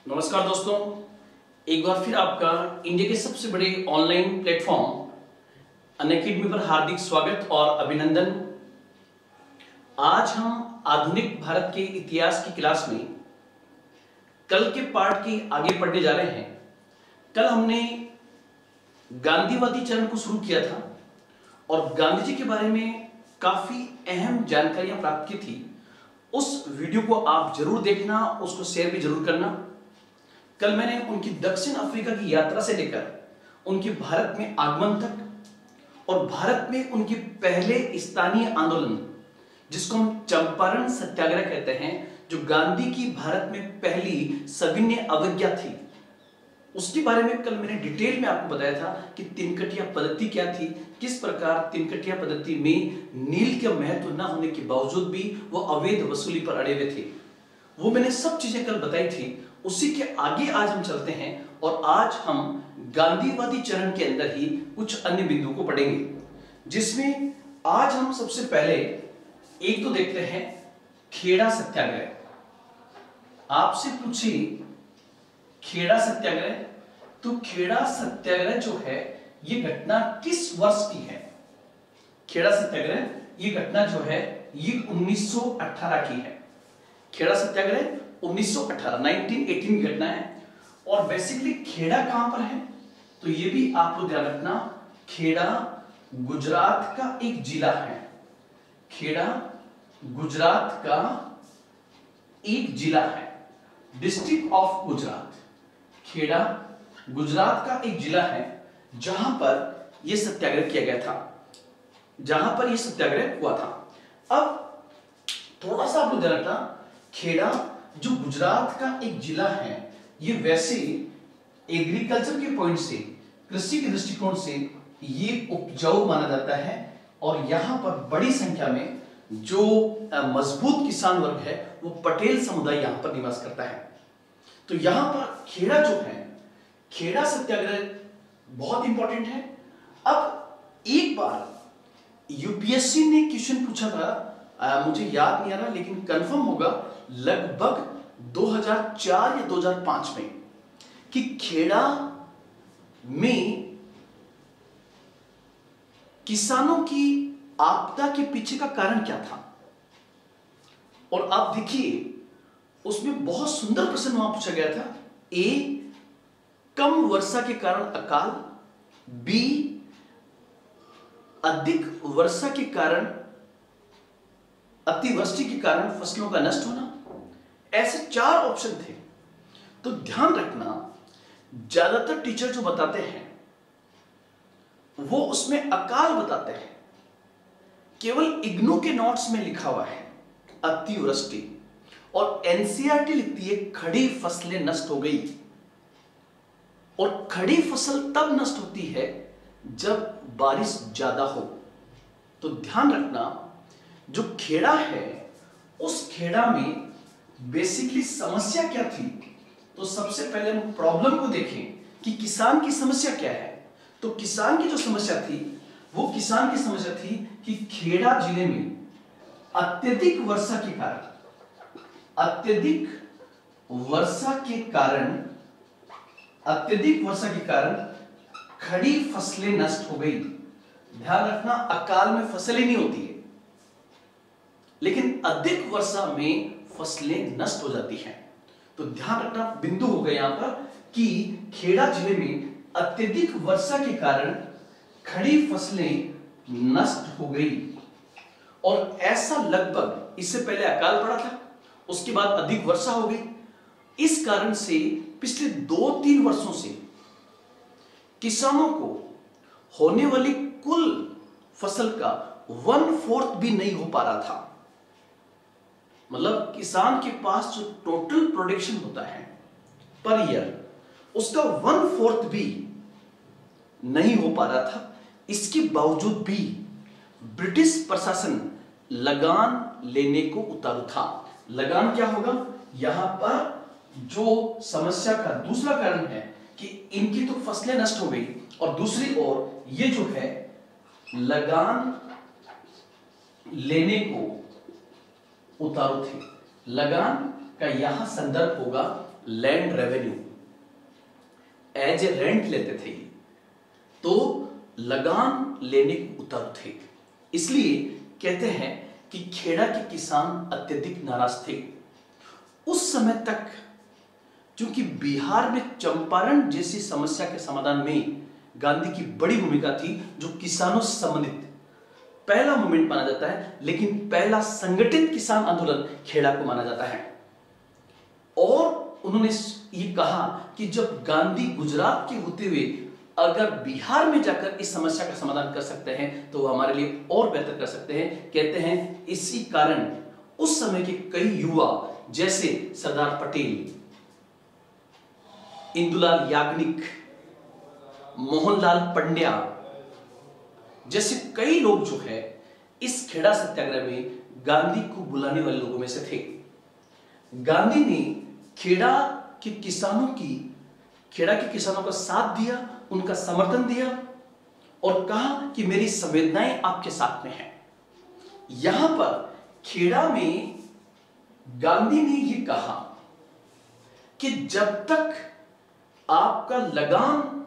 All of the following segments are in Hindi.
नमस्कार दोस्तों, एक बार फिर आपका इंडिया के सबसे बड़े ऑनलाइन प्लेटफॉर्म अनअकैडमी पर हार्दिक स्वागत और अभिनंदन। आज हम आधुनिक भारत के इतिहास की क्लास में कल के पार्ट के आगे पढ़ने जा रहे हैं। कल हमने गांधीवादी चरण को शुरू किया था और गांधी जी के बारे में काफी अहम जानकारियां प्राप्त की थी। उस वीडियो को आप जरूर देखना, उसको शेयर भी जरूर करना। कल मैंने उनकी दक्षिण अफ्रीका की यात्रा से लेकर उनके भारत में आगमन तक और भारत में उनके पहले स्थानीय आंदोलन, जिसको हम चंपारण सत्याग्रह कहते हैं, जो गांधी की भारत में पहली सविनय अवज्ञा थी, उसके बारे में कल मैंने डिटेल में आपको बताया था कि तिनकटिया पद्धति क्या थी, किस प्रकार तिनकटिया पद्धति में नील का महत्व न होने के बावजूद भी वो अवैध वसूली पर अड़े हुए थे। वो मैंने सब चीजें कल बताई थी। उसी के आगे आज हम चलते हैं और आज हम गांधीवादी चरण के अंदर ही कुछ अन्य बिंदु को पढ़ेंगे, जिसमें आज हम सबसे पहले एक तो देखते हैं खेड़ा सत्याग्रह। आपसे पूछी खेड़ा सत्याग्रह, तो खेड़ा सत्याग्रह जो है ये घटना किस वर्ष की है? खेड़ा सत्याग्रह ये घटना जो है ये 1918 की है। खेड़ा सत्याग्रह 1918 की घटना है। और बेसिकली खेड़ा कहां पर है तो ये भी आपको ध्यान रखना, खेड़ा गुजरात का एक जिला है। खेड़ा गुजरात का एक जिला है, डिस्ट्रिक्ट ऑफ गुजरात। खेड़ा गुजरात का एक जिला है जहां पर यह सत्याग्रह किया गया था, जहां पर यह सत्याग्रह हुआ था। अब थोड़ा सा आपको ध्यान रखना, खेड़ा जो गुजरात का एक जिला है, ये वैसे एग्रीकल्चर के पॉइंट से, कृषि के दृष्टिकोण से ये उपजाऊ माना जाता है और यहां पर बड़ी संख्या में जो मजबूत किसान वर्ग है वो पटेल समुदाय यहां पर निवास करता है। तो यहां पर खेड़ा जो है, खेड़ा सत्याग्रह बहुत इंपॉर्टेंट है। अब एक बार यूपीएससी ने क्वेश्चन पूछा था, मुझे याद नहीं आ रहा लेकिन कंफर्म होगा, लगभग 2004 या 2005 में, कि खेड़ा में किसानों की आपदा के पीछे का कारण क्या था। और आप देखिए उसमें बहुत सुंदर प्रश्न वहां पूछा गया था। ए, कम वर्षा के कारण अकाल, बी, अधिक वर्षा के कारण, अतिवृष्टि के कारण फसलों का नष्ट होना। ऐसे 4 ऑप्शन थे। तो ध्यान रखना, ज्यादातर टीचर जो बताते हैं वो उसमें अकाल बताते हैं। केवल इग्नू के नोट्स में लिखा हुआ है अतिवृष्टि, और एनसीईआरटी लिखती है खड़ी फसलें नष्ट हो गई। और खड़ी फसल तब नष्ट होती है जब बारिश ज्यादा हो। तो ध्यान रखना, जो खेड़ा है उस खेड़ा में बेसिकली समस्या क्या थी। तो सबसे पहले हम प्रॉब्लम को देखें कि किसान की समस्या क्या है। तो किसान की जो समस्या थी वो किसान की समस्या थी कि खेड़ा जिले में अत्यधिक वर्षा के कारण, अत्यधिक वर्षा के कारण खड़ी फसलें नष्ट हो गई। ध्यान रखना, अकाल में फसल ही नहीं होती है, लेकिन अधिक वर्षा में फसलें नष्ट हो जाती हैं। तो ध्यान रखना, बिंदु हो गया यहां पर कि खेड़ा जिले में अत्यधिक वर्षा के कारण खड़ी फसलें नष्ट हो गई। और ऐसा लगभग, इससे पहले अकाल पड़ा था, उसके बाद अधिक वर्षा हो गई। इस कारण से पिछले 2-3 वर्षों से किसानों को होने वाली कुल फसल का 1/4 भी नहीं हो पा रहा था। मतलब किसान के पास जो टोटल प्रोडक्शन होता है पर ईयर, उसका 1/4 भी नहीं हो पा रहा था। इसके बावजूद भी ब्रिटिश प्रशासन लगान लेने को उतारू था। लगान क्या होगा? यहां पर जो समस्या का दूसरा कारण है कि इनकी तो फसलें नष्ट हो गई, और दूसरी ओर ये जो है लगान लेने को उतारू थे। लगान का यहां संदर्भ होगा land revenue as a rent लेते थे, तो लगान लेने को उतर थे। इसलिए कहते हैं कि खेड़ा के किसान अत्यधिक नाराज थे। उस समय तक क्योंकि बिहार में चंपारण जैसी समस्या के समाधान में गांधी की बड़ी भूमिका थी, जो किसानों से संबंधित पहला मूवमेंट माना जाता है, लेकिन पहला संगठित किसान आंदोलन खेड़ा को माना जाता है। और उन्होंने ये कहा कि जब गांधी गुजरात के होते हुए अगर बिहार में जाकर इस समस्या का समाधान कर सकते हैं तो वो हमारे लिए और बेहतर कर सकते हैं। कहते हैं इसी कारण उस समय के कई युवा जैसे सरदार पटेल, इंदुलाल याग्निक, मोहनलाल पंड्या जैसे कई लोग जो है इस खेड़ा सत्याग्रह में गांधी को बुलाने वाले लोगों में से थे। गांधी ने खेड़ा के किसानों का साथ दिया, उनका समर्थन दिया और कहा कि मेरी संवेदनाएं आपके साथ में हैं। यहां पर खेड़ा में गांधी ने यह कहा कि जब तक आपका लगान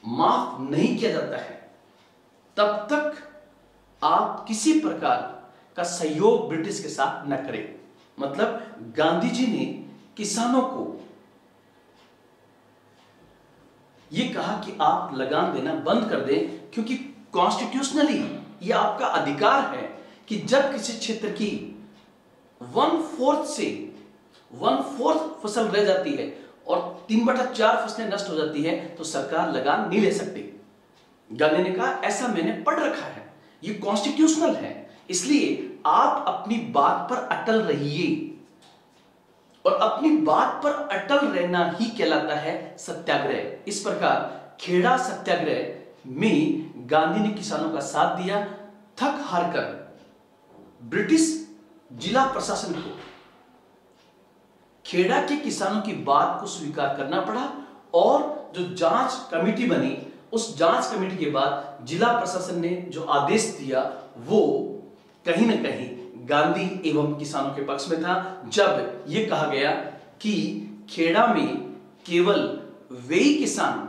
माफ नहीं किया जाता है तब तक आप किसी प्रकार का सहयोग ब्रिटिश के साथ न करें। मतलब गांधी जी ने किसानों को यह कहा कि आप लगान देना बंद कर दें, क्योंकि कॉन्स्टिट्यूशनली यह आपका अधिकार है कि जब किसी क्षेत्र की 1/4 से 1/4 फसल रह जाती है और 3/4 फसलें नष्ट हो जाती है तो सरकार लगान नहीं ले सकती। गांधी ने कहा ऐसा मैंने पढ़ रखा है, ये कॉन्स्टिट्यूशनल है, इसलिए आप अपनी बात पर अटल रहिए। और अपनी बात पर अटल रहना ही कहलाता है सत्याग्रह। इस प्रकार खेड़ा सत्याग्रह में गांधी ने किसानों का साथ दिया। थक हार कर ब्रिटिश जिला प्रशासन को खेड़ा के किसानों की बात को स्वीकार करना पड़ा और जो जांच कमेटी बनी, उस जांच कमेटी के बाद जिला प्रशासन ने जो आदेश दिया वो कहीं ना कहीं गांधी एवं किसानों के पक्ष में था, जब यह कहा गया कि खेड़ा में केवल वे ही किसान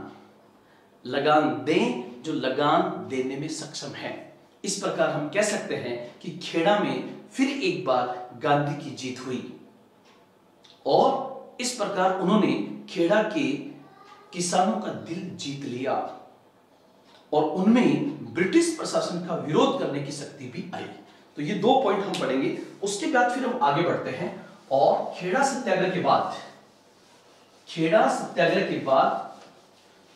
लगान दें जो लगान देने में सक्षम है। इस प्रकार हम कह सकते हैं कि खेड़ा में फिर एक बार गांधी की जीत हुई और इस प्रकार उन्होंने खेड़ा के किसानों का दिल जीत लिया और उनमें ब्रिटिश प्रशासन का विरोध करने की शक्ति भी आई। तो ये 2 पॉइंट हम पढ़ेंगे, उसके बाद फिर हम आगे बढ़ते हैं। और खेड़ा सत्याग्रह के बाद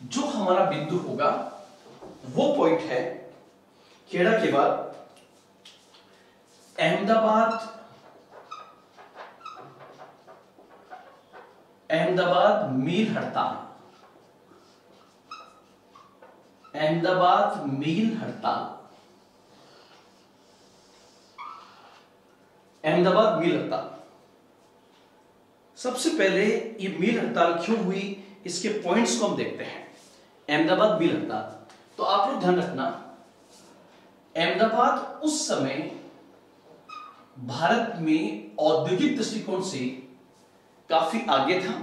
जो हमारा बिंदु होगा वो पॉइंट है, खेड़ा के बाद अहमदाबाद मील हड़ताल। अहमदाबाद मील हड़ताल सबसे पहले ये मील हड़ताल क्यों हुई, इसके पॉइंट्स को हम देखते हैं। अहमदाबाद मील हड़ताल, तो आप लोग ध्यान रखना, अहमदाबाद उस समय भारत में औद्योगिक दृष्टिकोण से काफी आगे था।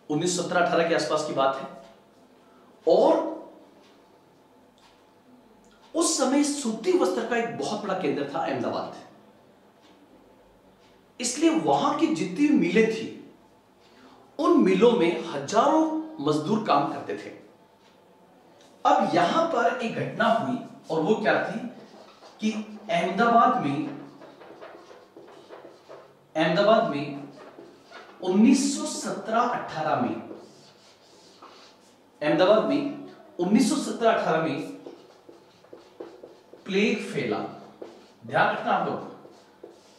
1917-18 के आसपास की बात है और उस समय सूती वस्त्र का एक बहुत बड़ा केंद्र था अहमदाबाद। इसलिए वहां की जितनी मिलें थी उन मिलों में हजारों मजदूर काम करते थे। अब यहां पर एक घटना हुई और वो क्या थी कि अहमदाबाद में 1917-18 में प्लेग फैला। ध्यान रखना आप लोग,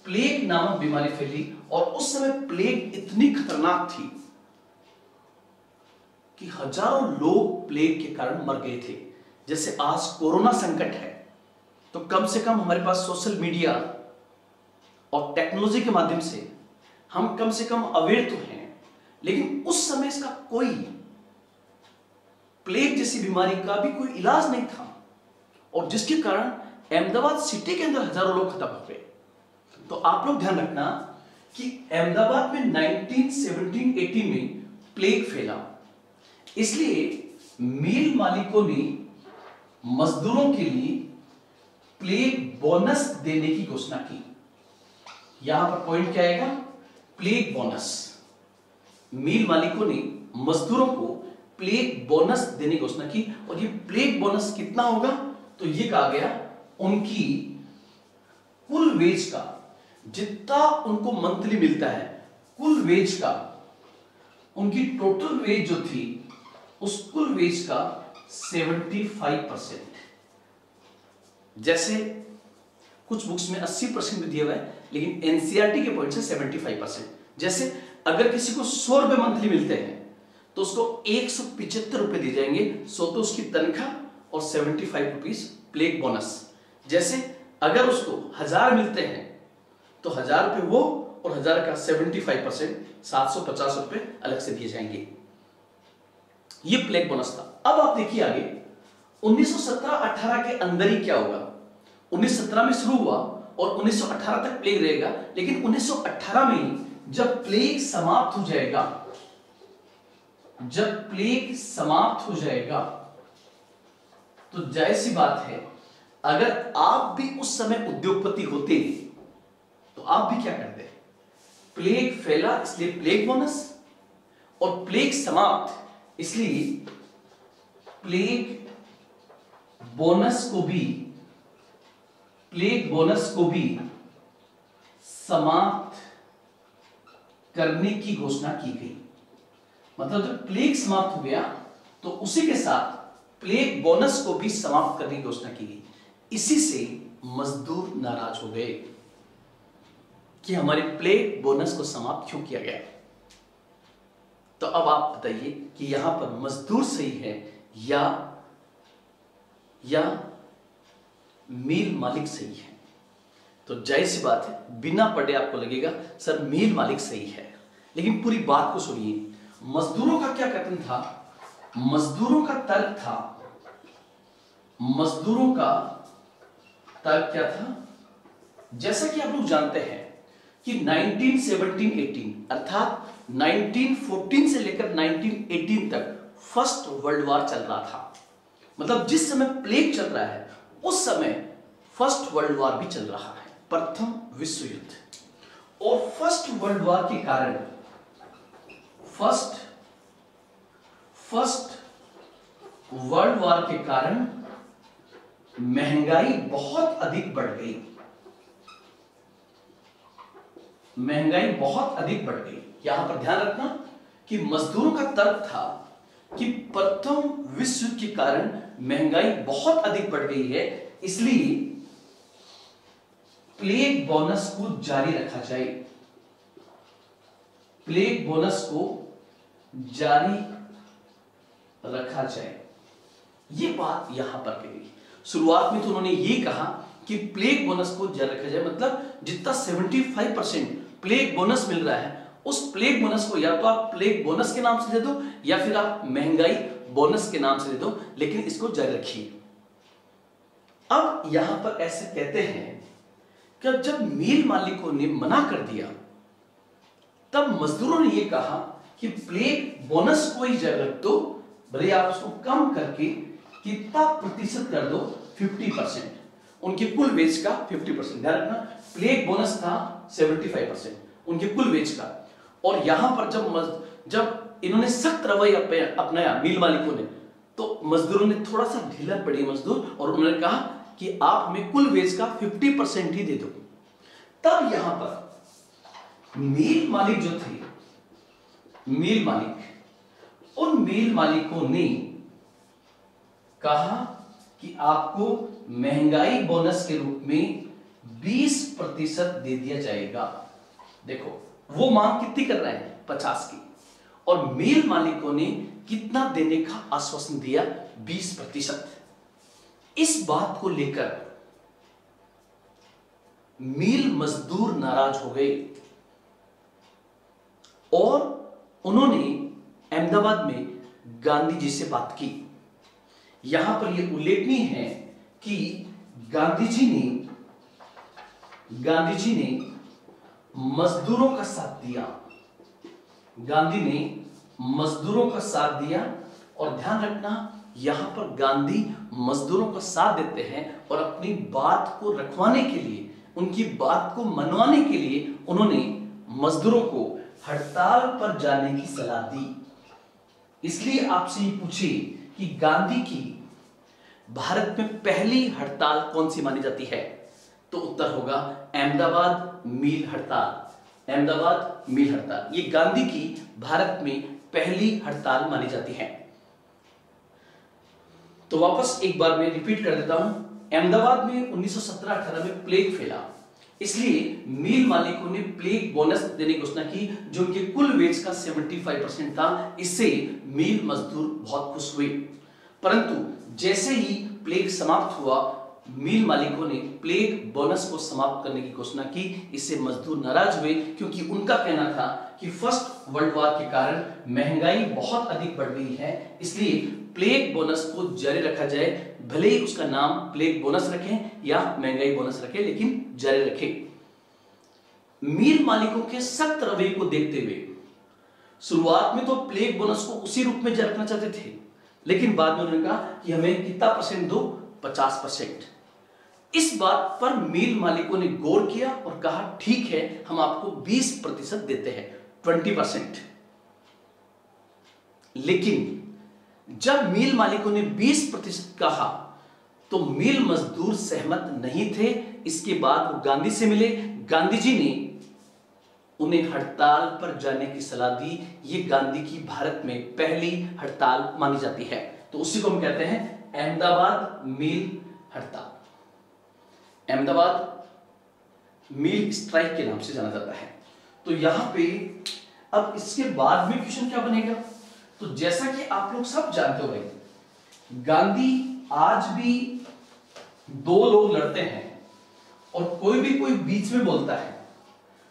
प्लेग नामक बीमारी फैली और उस समय प्लेग इतनी खतरनाक थी कि हजारों लोग प्लेग के कारण मर गए थे। जैसे आज कोरोना संकट है तो कम से कम हमारे पास सोशल मीडिया और टेक्नोलॉजी के माध्यम से हम कम से कम अवेयर तो हैं, लेकिन उस समय इसका कोई प्लेग जैसी बीमारी का भी कोई इलाज नहीं था और जिसके कारण अहमदाबाद सिटी के अंदर हजारों लोग खत्म हो गए। तो आप लोग ध्यान रखना कि अहमदाबाद में 1917-18 में प्लेग फैला, इसलिए मिल मालिकों ने मजदूरों के लिए प्लेग बोनस देने की घोषणा की। यहां पर पॉइंट क्या आएगा? Plague bonus. मिल मालिकों ने मजदूरों को प्लेग बोनस देने की घोषणा की, और ये प्लेग बोनस कितना होगा? तो ये कहा गया उनकी कुल वेज का, जितना उनको मंथली मिलता है, कुल वेज का, उनकी टोटल वेज जो थी उस कुल वेज का 75%। जैसे कुछ बुक्स में 80% भी दिया हुआ है, लेकिन एनसीईआरटी के पॉइंट से 75%। जैसे अगर किसी को 100 रुपए मंथली मिलते हैं तो उसको 175 रुपए दिए जाएंगे, 100 तो उसकी तनख्वाह और 75 रुपीज प्लेग बोनस। जैसे अगर उसको 1000 मिलते हैं तो 1000 रुपए वो, और 1000 का 75% 750 रुपए अलग से दिए जाएंगे। ये प्लेग बोनस था। अब आप देखिए आगे 1917-18 के अंदर ही क्या होगा। 1917 में शुरू हुआ और 1918 तक प्लेग रहेगा, लेकिन 1918 में ही जब प्लेग समाप्त हो जाएगा, जब प्लेग समाप्त हो जाएगा तो जाहिर सी बात है, अगर आप भी उस समय उद्योगपति होते तो आप भी क्या करते? प्लेग फैला इसलिए प्लेग बोनस, और प्लेग समाप्त इसलिए प्लेग बोनस को भी, प्लेग बोनस को भी समाप्त करने की घोषणा की गई। मतलब जब प्लेग समाप्त हो गया तो उसी के साथ प्लेग बोनस को भी समाप्त करने की घोषणा की गई। इसी से मजदूर नाराज हो गए कि हमारे प्लेग बोनस को समाप्त क्यों किया गया। तो अब आप बताइए कि यहां पर मजदूर सही है या मिल मालिक सही है? तो जाहिर सी बात है, बिना पढ़े आपको लगेगा सर मिल मालिक सही है, लेकिन पूरी बात को सुनिए। मजदूरों का क्या कथन था? मजदूरों का तर्क था, मजदूरों का तर्क क्या था? जैसा कि आप लोग जानते हैं कि 1917-18 अर्थात 1914 से लेकर 1918 तक फर्स्ट वर्ल्ड वॉर चल रहा था। मतलब जिस समय प्लेग चल रहा है उस समय फर्स्ट वर्ल्ड वॉर भी चल रहा है, प्रथम विश्व युद्ध। और फर्स्ट वर्ल्ड वॉर के कारण, फर्स्ट वर्ल्ड वॉर के कारण महंगाई बहुत अधिक बढ़ गई, महंगाई बहुत अधिक बढ़ गई। यहां पर ध्यान रखना कि मजदूरों का तर्क था कि प्रथम विश्व युद्ध के कारण महंगाई बहुत अधिक बढ़ गई है, इसलिए प्लेग बोनस को जारी रखा जाए, प्लेग बोनस को जारी रखा जाए। यह बात यहां पर कही गई। शुरुआत में तो उन्होंने यह कहा कि प्लेग बोनस को जारी रखा जाए, मतलब जितना 75% प्लेग बोनस मिल रहा है उस प्लेग बोनस को या तो आप प्लेग बोनस के नाम से दे दो या फिर आप महंगाई बोनस के नाम से दे दो, लेकिन इसको जारी रखिए। अब यहां पर ऐसे कहते हैं कि जब मिल मालिकों ने मना कर दिया तब मजदूरों ने यह कहा कि प्लेग बोनस को ही जारी रख दो, भले आप उसको कम करके कितना प्रतिशत कर दो, 50%, उनके कुल वेज का 50%। ध्यान रखना प्लेग बोनस था 75% उनके कुल वेज का। और यहां पर जब इन्होंने सख्त रवैया अपनाया मिल मालिकों ने, तो मजदूरों ने थोड़ा सा ढीला पड़ी मजदूर, और उन्होंने कहा कि आप हमें कुल वेज का 50% ही दे दो। तब यहां पर मिल मालिक जो थे, मिल मालिक, उन मिल मालिकों ने कहा कि आपको महंगाई बोनस के रूप में 20% दे दिया जाएगा। देखो वो मांग कितनी कर रहे हैं? 50 की, और मिल मालिकों ने कितना देने का आश्वासन दिया? 20%। इस बात को लेकर मिल मजदूर नाराज हो गए और उन्होंने अहमदाबाद में गांधी जी से बात की। यहां पर यह उल्लेखनीय है कि गांधी जी ने मजदूरों का साथ दिया। गांधी ने मजदूरों का साथ दिया। और ध्यान रखना, यहां पर गांधी मजदूरों का साथ देते हैं और अपनी बात को रखवाने के लिए, उनकी बात को मनवाने के लिए उन्होंने मजदूरों को हड़ताल पर जाने की सलाह दी। इसलिए आपसे ये पूछे कि गांधी की भारत में पहली हड़ताल कौन सी मानी जाती है, तो उत्तर होगा अहमदाबाद मील हड़ताल। अहमदाबाद मील हड़ताल ये गांधी की भारत में पहली हड़ताल मानी जाती है। तो वापस एक बार मैं रिपीट कर देता हूं। अहमदाबाद में 1917-18 में प्लेग फैला, इसलिए मील मालिकों ने प्लेग बोनस देने की घोषणा की, जो उनके कुल वेज का 75% था। इससे मील मजदूर बहुत खुश हुए। परंतु जैसे ही प्लेग समाप्त हुआ, मील मालिकों ने प्लेग बोनस को समाप्त करने की घोषणा की। इससे मजदूर नाराज हुए, क्योंकि उनका कहना था कि फर्स्ट वर्ल्ड वॉर के कारण महंगाई बहुत अधिक बढ़ गई है, इसलिए प्लेग बोनस को जारी रखा जाए। भले ही उसका नाम प्लेग बोनस रखें या महंगाई बोनस रखें, लेकिन जारी रखें। मील मालिकों के सख्त रवैये को देखते हुए शुरुआत में तो प्लेग बोनस को उसी रूप में जारी रखना चाहते थे, लेकिन बाद में उन्होंने कहा कि हमें कितना परसेंट दो, 50%। इस बात पर मील मालिकों ने गौर किया और कहा ठीक है, हम आपको 20% देते हैं, 20%। लेकिन जब मील मालिकों ने 20% कहा तो मील मजदूर सहमत नहीं थे। इसके बाद वो गांधी से मिले। गांधी जी ने उन्हें हड़ताल पर जाने की सलाह दी। ये गांधी की भारत में पहली हड़ताल मानी जाती है। तो उसी को हम कहते हैं अहमदाबाद मील हड़ताल। अहमदाबाद मील स्ट्राइक के नाम से जाना जाता है। तो यहां पे अब इसके बाद में क्वेश्चन क्या बनेगा, तो जैसा कि आप लोग सब जानते हो भाई, गांधी आज भी दो लोग लड़ते हैं और कोई बीच में बोलता है,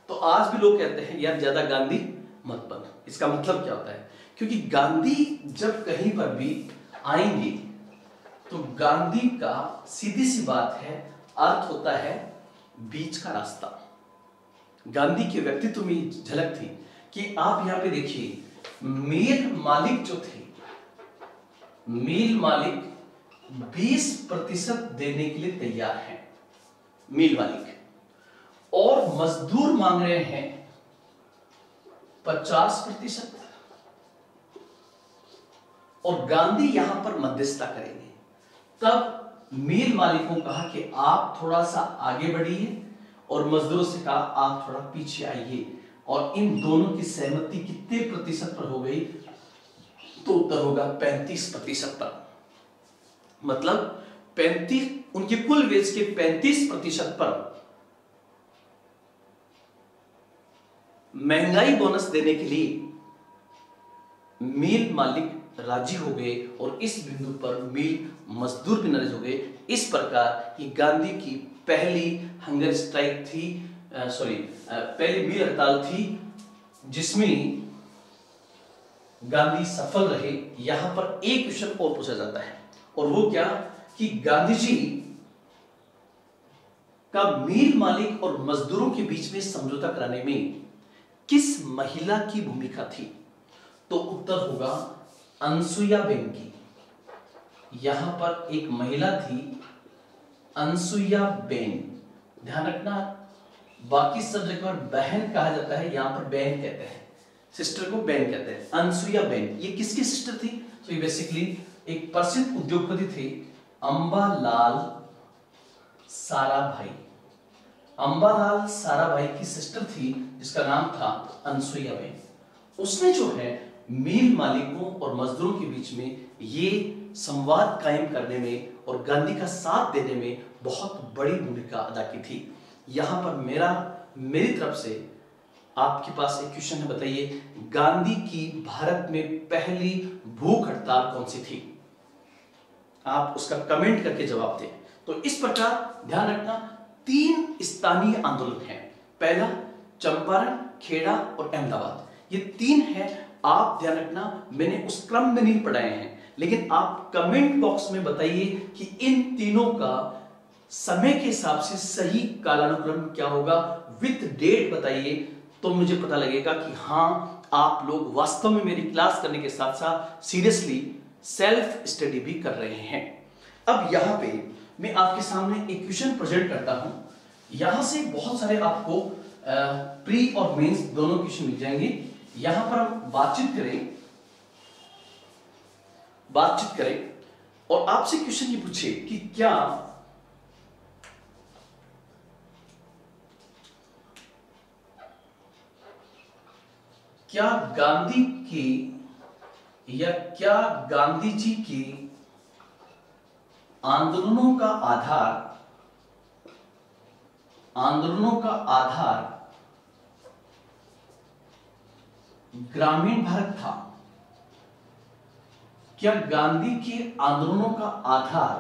तो आज भी लोग कहते हैं यार ज्यादा गांधी मत बन। इसका मतलब क्या होता है, क्योंकि गांधी जब कहीं पर भी आएंगे तो गांधी का सीधी सी बात है, अर्थ होता है बीच का रास्ता। गांधी के व्यक्तित्व में झलक थी कि आप यहां पे देखिए, मील मालिक जो थे, मील मालिक 20% देने के लिए तैयार हैं, मील मालिक, और मजदूर मांग रहे हैं 50%। और गांधी यहां पर मध्यस्थता करेंगे। तब मील मालिकों को कहा कि आप थोड़ा सा आगे बढ़िए और मजदूरों से कहा आप थोड़ा पीछे आइए। और इन दोनों की सहमति कितने प्रतिशत पर हो गई, तो उत्तर होगा 35% पर। मतलब 35, उनके कुल वेज के 35% पर महंगाई बोनस देने के लिए मील मालिक राजी हो गए। और इस बिंदु पर मील मजदूर भी नाराज हो गए। इस प्रकार ये गांधी की पहली हंगर स्ट्राइक थी, पहली मील हड़ताल थी, जिसमें गांधी सफल रहे। यहां पर एक क्वेश्चन और पूछा जाता है, और वो क्या कि गांधी जी का मील मालिक और मजदूरों के बीच में समझौता कराने में किस महिला की भूमिका थी, तो उत्तर होगा अनसुईया बेन की। यहां पर एक महिला थी, अनसुईया बेन। ध्यान रखना, बाकी सब जगह पर बहन कहा जाता है, यहां पर बहन कहते हैं, सिस्टर को बहन कहते हैं। अनसुईया बेन ये किसकी सिस्टर थी, तो ये बेसिकली एक प्रसिद्ध उद्योगपति थे, अंबालाल साराभाई। अंबालाल साराभाई की सिस्टर थी, जिसका नाम था अनसुईया बेन। उसने जो है मील मालिकों और मजदूरों के बीच में ये संवाद कायम करने में और गांधी का साथ देने में बहुत बड़ी भूमिका अदा की थी। यहां पर मेरी तरफ से आपके पास एक क्वेश्चन है, बताइए गांधी की भारत में पहली भूख हड़ताल कौन सी थी। आप उसका कमेंट करके जवाब दें। तो इस प्रकार ध्यान रखना, 3 स्थानीय आंदोलन हैं। पहला चंपारण, खेड़ा और अहमदाबाद, ये 3 है। आप ध्यान रखना, मैंने उस क्रम में नहीं पढ़ाए हैं, लेकिन आप कमेंट बॉक्स में बताइए कि इन तीनों का समय के हिसाब से सही कालानुक्रम क्या होगा, विथ डेट बताइए, तो मुझे पता लगेगा कि हाँ आप लोग वास्तव में मेरी क्लास करने के साथ साथ सीरियसली सेल्फ स्टडी भी कर रहे हैं। अब यहां पे मैं आपके सामने एक क्वेश्चन प्रेजेंट करता हूं। यहां से बहुत सारे आपको प्री और मेंस दोनों क्वेश्चन मिल जाएंगे। यहां पर हम बातचीत करें और आपसे क्वेश्चन ये पूछे कि क्या गांधी जी के आंदोलनों का आधार ग्रामीण भारत था? क्या गांधी के आंदोलनों का आधार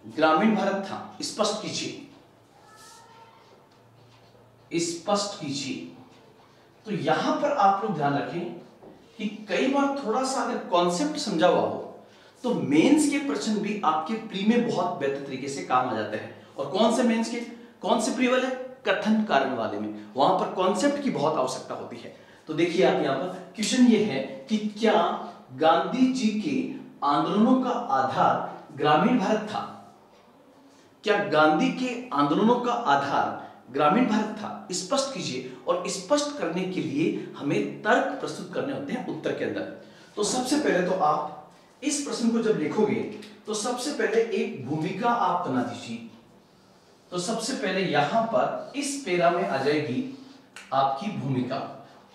ग्रामीण भारत था? स्पष्ट कीजिए। तो यहां पर आप लोग ध्यान रखें कि कई बार थोड़ा सा अगर कॉन्सेप्ट समझा हुआ हो तो मेंस के प्रश्न भी आपके प्री में बहुत बेहतर तरीके से काम आ जाते हैं। और कौन से प्री वाले? कथन कारण वाले में, वहां पर कॉन्सेप्ट की बहुत आवश्यकता होती है। तो देखिए आप यहां पर क्वेश्चन ये है कि क्या गांधी जी के आंदोलनों का आधार ग्रामीण भारत था? क्या गांधी के आंदोलनों का आधार ग्रामीण भारत था? स्पष्ट कीजिए। और स्पष्ट करने के लिए हमें तर्क प्रस्तुत करने होते हैं उत्तर के अंदर। तो सबसे पहले तो आप इस प्रश्न को जब लिखोगे तो सबसे पहले एक भूमिका आप बना दीजिए। तो सबसे पहले यहां पर इस पेरा में आ जाएगी आपकी भूमिका।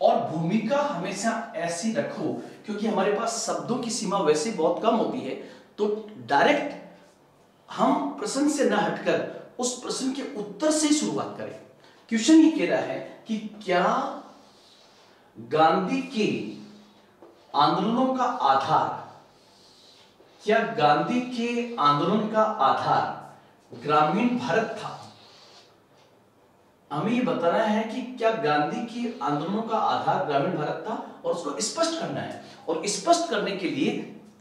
और भूमिका हमेशा ऐसी रखो क्योंकि हमारे पास शब्दों की सीमा वैसे बहुत कम होती है, तो डायरेक्ट हम प्रश्न से न हटकर उस प्रश्न के उत्तर से शुरुआत करें। क्वेश्चन ये कह रहा है कि क्या गांधी के आंदोलनों का आधार ग्रामीण भारत था? हमें ये बताना है कि क्या गांधी के आंदोलनों का आधार ग्रामीण भारत था और उसको स्पष्ट करना है। और स्पष्ट करने के लिए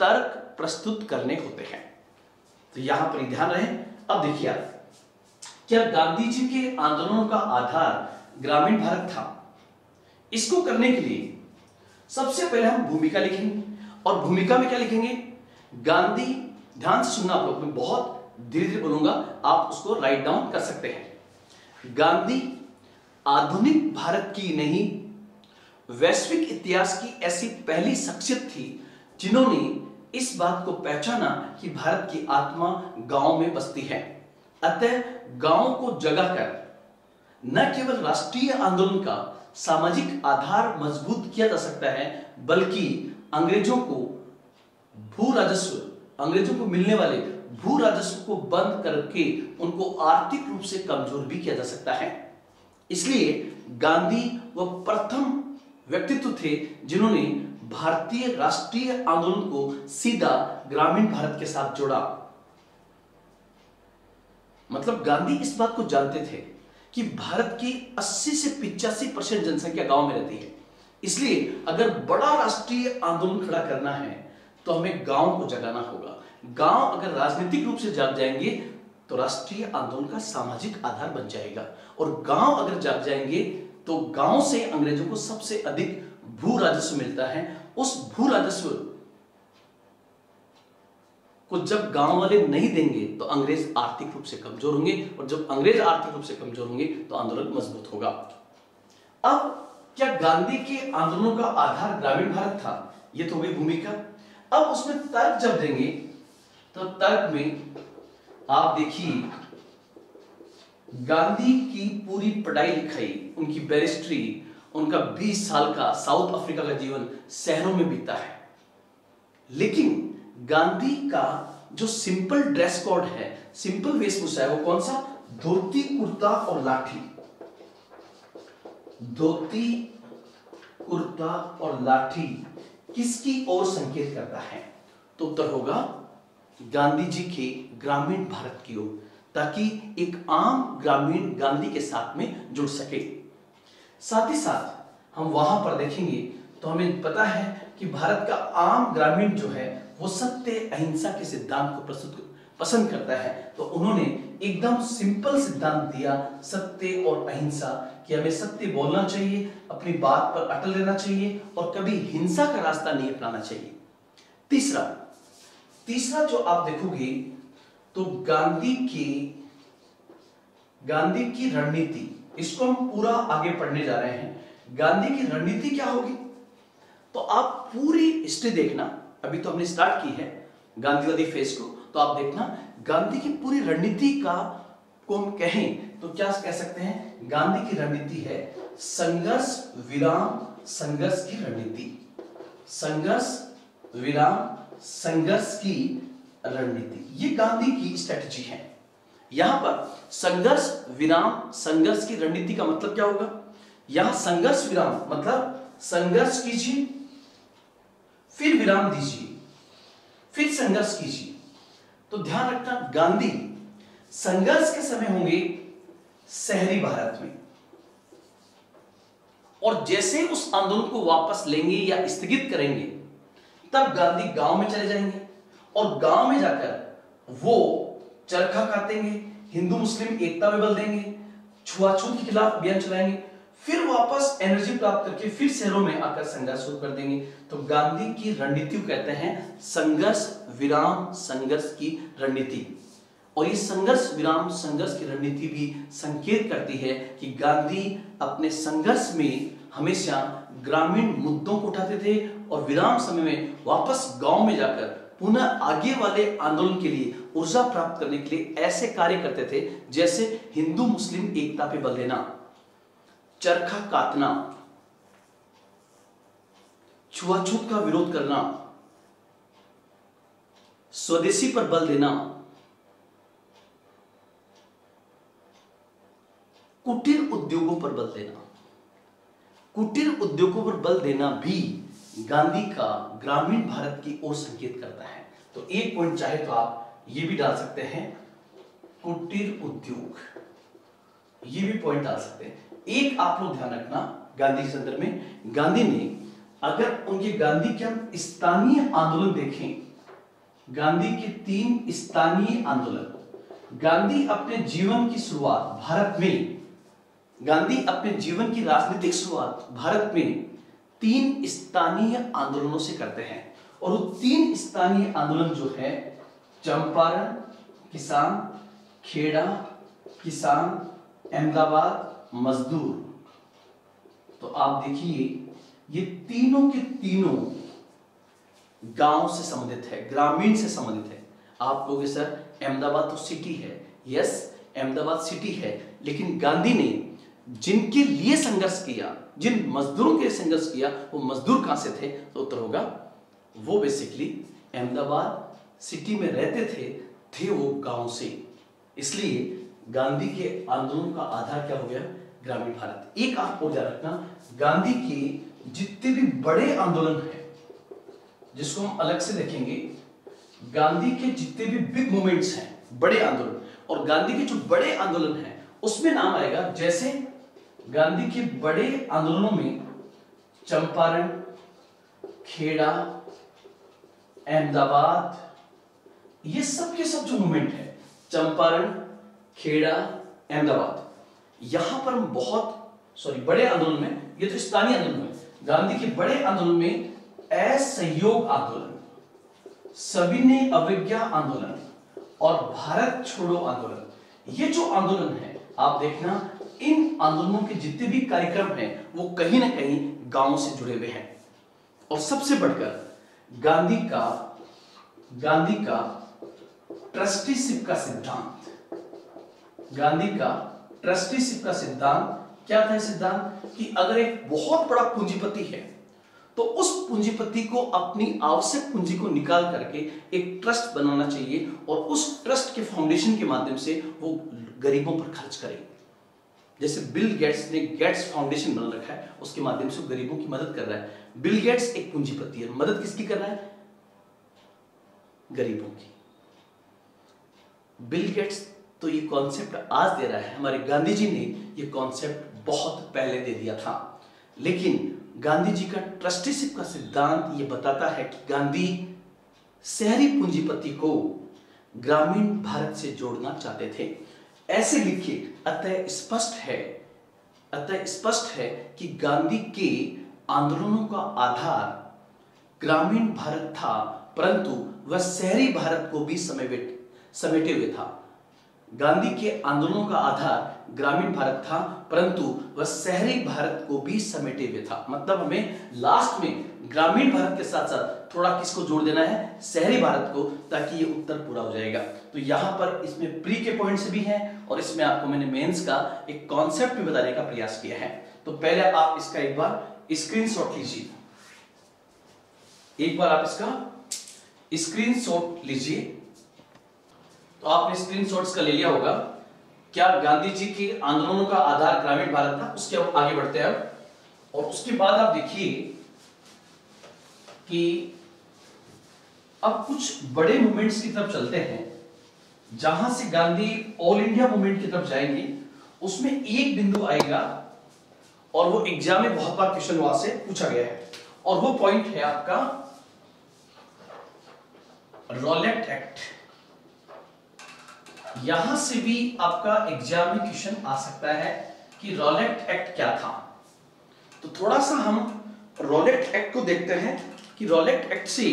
तर्क प्रस्तुत करने होते हैं। तो यहां पर ध्यान रहे। अब देखिए आप, क्या गांधी जी के आंदोलनों का आधार ग्रामीण भारत था? इसको करने के लिए सबसे पहले हम भूमिका लिखेंगे। और भूमिका में क्या लिखेंगे? गांधी, ध्यान से सुनना आप लोग, मैं बहुत धीरे धीरे बोलूंगा, आप उसको राइट डाउन कर सकते हैं। गांधी आधुनिक भारत की नहीं, वैश्विक इतिहास की ऐसी पहली शख्सियत थी जिन्होंने इस बात को पहचाना कि भारत की आत्मा गांव में बसती है। अतः गांव को जगा कर न केवल राष्ट्रीय आंदोलन का सामाजिक आधार मजबूत किया जा सकता है, बल्कि अंग्रेजों को मिलने वाले भू राजस्व को बंद करके उनको आर्थिक रूप से कमजोर भी किया जा सकता है। इसलिए गांधी वह प्रथम व्यक्तित्व थे जिन्होंने भारतीय राष्ट्रीय आंदोलन को सीधा ग्रामीण भारत के साथ जोड़ा। मतलब गांधी इस बात को जानते थे कि भारत की 80 से 85% जनसंख्या गांव में रहती है। इसलिए अगर बड़ा राष्ट्रीय आंदोलन खड़ा करना है तो हमें गांव को जगाना होगा। गांव अगर राजनीतिक रूप से जाग जाएंगे तो राष्ट्रीय आंदोलन का सामाजिक आधार बन जाएगा। और गांव अगर जाग जाएंगे तो गांव से अंग्रेजों को सबसे अधिक भू राजस्व मिलता है। उस भू राजस्व को जब गांव वाले नहीं देंगे तो अंग्रेज आर्थिक रूप से कमजोर होंगे, और जब अंग्रेज आर्थिक रूप से कमजोर होंगे तो आंदोलन मजबूत होगा। अब क्या गांधी के आंदोलनों का आधार ग्रामीण भारत था? यह तो हुई भूमिका। अब उसमें तर्क जब देंगे तो तर्क में आप देखिए, गांधी की पूरी पढ़ाई लिखाई, उनकी बैरिस्ट्री, उनका 20 साल का साउथ अफ्रीका का जीवन शहरों में बीता है। लेकिन गांधी का जो सिंपल ड्रेस कोड है, सिंपल वेशभूषा है, वो कौन सा? धोती, कुर्ता और लाठी। धोती, कुर्ता और लाठी किसकी ओर संकेत करता है? तो उत्तर होगा गांधी जी के ग्रामीण भारत की ओर, ताकि एक आम ग्रामीण गांधी के साथ में जुड़ सके। साथ ही साथ हम वहां पर देखेंगे तो हमें पता है कि भारत का आम ग्रामीण जो है वो सत्य, अहिंसा के सिद्धांत को पसंद करता है, तो उन्होंने एकदम सिंपल सिद्धांत दिया सत्य और अहिंसा, कि हमें सत्य बोलना चाहिए, अपनी बात पर अटल रहना चाहिए और कभी हिंसा का रास्ता नहीं अपनाना चाहिए। तीसरा जो आप देखोगे तो गांधी की रणनीति, इसको हम पूरा आगे पढ़ने जा रहे हैं। गांधी की रणनीति क्या होगी, तो आप पूरी हिस्ट्री देखना, अभी तो हमने स्टार्ट की है गांधीवादी फेज को, तो आप देखना गांधी की पूरी रणनीति को हम कहें तो क्या कह सकते हैं, गांधी की रणनीति है संघर्ष विराम संघर्ष की रणनीति। संघर्ष विराम संघर्ष की रणनीति, ये गांधी की स्ट्रेटजी है। यहां पर संघर्ष विराम संघर्ष की रणनीति का मतलब क्या होगा, यहां संघर्ष विराम मतलब संघर्ष कीजिए, फिर विराम दीजिए, फिर संघर्ष कीजिए। तो ध्यान रखना, गांधी संघर्ष के समय होंगे शहरी भारत में, और जैसे उस आंदोलन को वापस लेंगे या स्थगित करेंगे, तब गांधी गांव में चले जाएंगे और गांव में जाकर वो चरखा काटेंगे, हिंदू मुस्लिम एकता में बल देंगे, छुआछूत के खिलाफ अभियान चलाएंगे, फिर वापस एनर्जी प्राप्त करके फिर शहरों में आकर संघर्ष शुरू कर देंगे। तो गांधी की रणनीति को कहते हैं संघर्ष विराम संघर्ष की रणनीति। और ये संघर्ष विराम संघर्ष की रणनीति भी संकेत करती है कि गांधी अपने संघर्ष में हमेशा ग्रामीण मुद्दों को उठाते थे और विराम समय में वापस गांव में जाकर पुनः आगे वाले आंदोलन के लिए ऊर्जा प्राप्त करने के लिए ऐसे कार्य करते थे जैसे हिंदू मुस्लिम एकता पे बल देना, चरखा काटना, छुआछूत का विरोध करना, स्वदेशी पर बल देना, कुटीर उद्योगों पर बल देना। कुटीर उद्योगों पर बल देना भी गांधी का ग्रामीण भारत की ओर संकेत करता है। तो एक पॉइंट चाहे तो आप ये भी डाल सकते हैं, कुटीर उद्योग, ये भी पॉइंट डाल सकते हैं। एक आप लोग ध्यान रखना, गांधी के संदर्भ में गांधी ने, अगर उनके गांधी के हम स्थानीय आंदोलन देखें, गांधी के 3 स्थानीय आंदोलन, गांधी अपने जीवन की शुरुआत भारत में, गांधी अपने जीवन की राजनीतिक शुरुआत भारत में 3 स्थानीय आंदोलनों से करते हैं। और वो 3 स्थानीय आंदोलन जो है, चंपारण किसान, खेड़ा किसान, अहमदाबाद मजदूर। तो आप देखिए ये तीनों के तीनों गांव से संबंधित है, ग्रामीण से संबंधित है। आप कहोगे सर अहमदाबाद तो सिटी है, यस अहमदाबाद सिटी है, लेकिन गांधी ने जिनके लिए संघर्ष किया, जिन मजदूरों के लिए संघर्ष किया, वो मजदूर कहां से थे, तो उत्तर होगा वो बेसिकली अहमदाबाद सिटी में रहते थे वो गांव से। इसलिए गांधी के आंदोलन का आधार क्या हो गया, ग्रामीण भारत। एक आप और याद रखना, गांधी के जितने भी बड़े आंदोलन हैं, जिसको हम अलग से देखेंगे, गांधी के जितने भी बिग मूवमेंट्स हैं, बड़े आंदोलन, और गांधी के जो बड़े आंदोलन हैं उसमें नाम आएगा, जैसे गांधी के बड़े आंदोलनों में चंपारण, खेड़ा, अहमदाबाद, ये सब के सब जो मूवमेंट है, चंपारण, खेड़ा, अहमदाबाद, यहां पर बड़े आंदोलन में, ये तो स्थानीय आंदोलन में, गांधी के बड़े आंदोलन में असहयोग आंदोलन, सविनय अवज्ञा आंदोलन और भारत छोड़ो आंदोलन, ये जो आंदोलन है, आप देखना इन आंदोलनों के जितने भी कार्यक्रम हैं वो कहीं ना कहीं गांवों से जुड़े हुए हैं। और सबसे बढ़कर गांधी का ट्रस्टीशिप का सिद्धांत, गांधी का ट्रस्टीशिप का सिद्धांत क्या था? सिद्धांत कि अगर एक बहुत बड़ा पूंजीपति है तो उस पूंजीपति को अपनी आवश्यक पूंजी को निकाल करके एक ट्रस्ट बनाना चाहिए और उस ट्रस्ट के फाउंडेशन के माध्यम से वो गरीबों पर खर्च करे। जैसे बिल गेट्स ने गेट्स फाउंडेशन बना रखा है, उसके माध्यम से गरीबों की मदद कर रहा है। बिल गेट्स एक पूंजीपति है, मदद किसकी कर रहा है? गरीबों की। बिल गेट्स तो ये कॉन्सेप्ट आज दे रहा है, हमारे गांधी जी ने ये कॉन्सेप्ट बहुत पहले दे दिया था, लेकिन गांधी जी का ट्रस्टीशिप का सिद्धांत ये बताता है कि गांधी शहरी पूंजीपति को ग्रामीण भारत से जोड़ना चाहते थे। ऐसे लिखे अतः स्पष्ट है कि गांधी के आंदोलनों का आधार ग्रामीण भारत था, परंतु वह शहरी भारत को भी समेटे हुए था। गांधी के आंदोलनों का आधार ग्रामीण भारत था, परंतु वह शहरी भारत को भी समेटे हुए था। मतलब हमें लास्ट में ग्रामीण भारत के साथ साथ थोड़ा किसको जोड़ देना है, शहरी भारत को, ताकि ये उत्तर पूरा हो जाएगा। तो यहां पर इसमें प्री के पॉइंट्स भी हैं और इसमें आपको मैंने मेंस का एक कॉन्सेप्ट भी बताने का प्रयास किया है। तो पहले आप इसका एक बार स्क्रीनशॉट लीजिए, एक बार आप इसका स्क्रीनशॉट लीजिए। तो आपने स्क्रीनशॉट्स का ले लिया होगा। क्या गांधी जी के आंदोलनों का आधार ग्रामीण भारत था? उसके आगे बढ़ते हैं अब, और उसके बाद आप देखिए कि अब कुछ बड़े मूवमेंट्स की तरफ चलते हैं, जहां से गांधी ऑल इंडिया मूवमेंट की तरफ जाएंगे। उसमें एक बिंदु आएगा और वो एग्जाम में बहुत बार क्वेश्चन वहां से पूछा गया है, और वो पॉइंट है आपका रॉलेट एक्ट। यहां से भी आपका एग्जाम में क्वेश्चन आ सकता है कि रॉलेट एक्ट क्या था। तो थोड़ा सा हम रॉलेट एक्ट को देखते हैं कि रॉलेट एक्ट से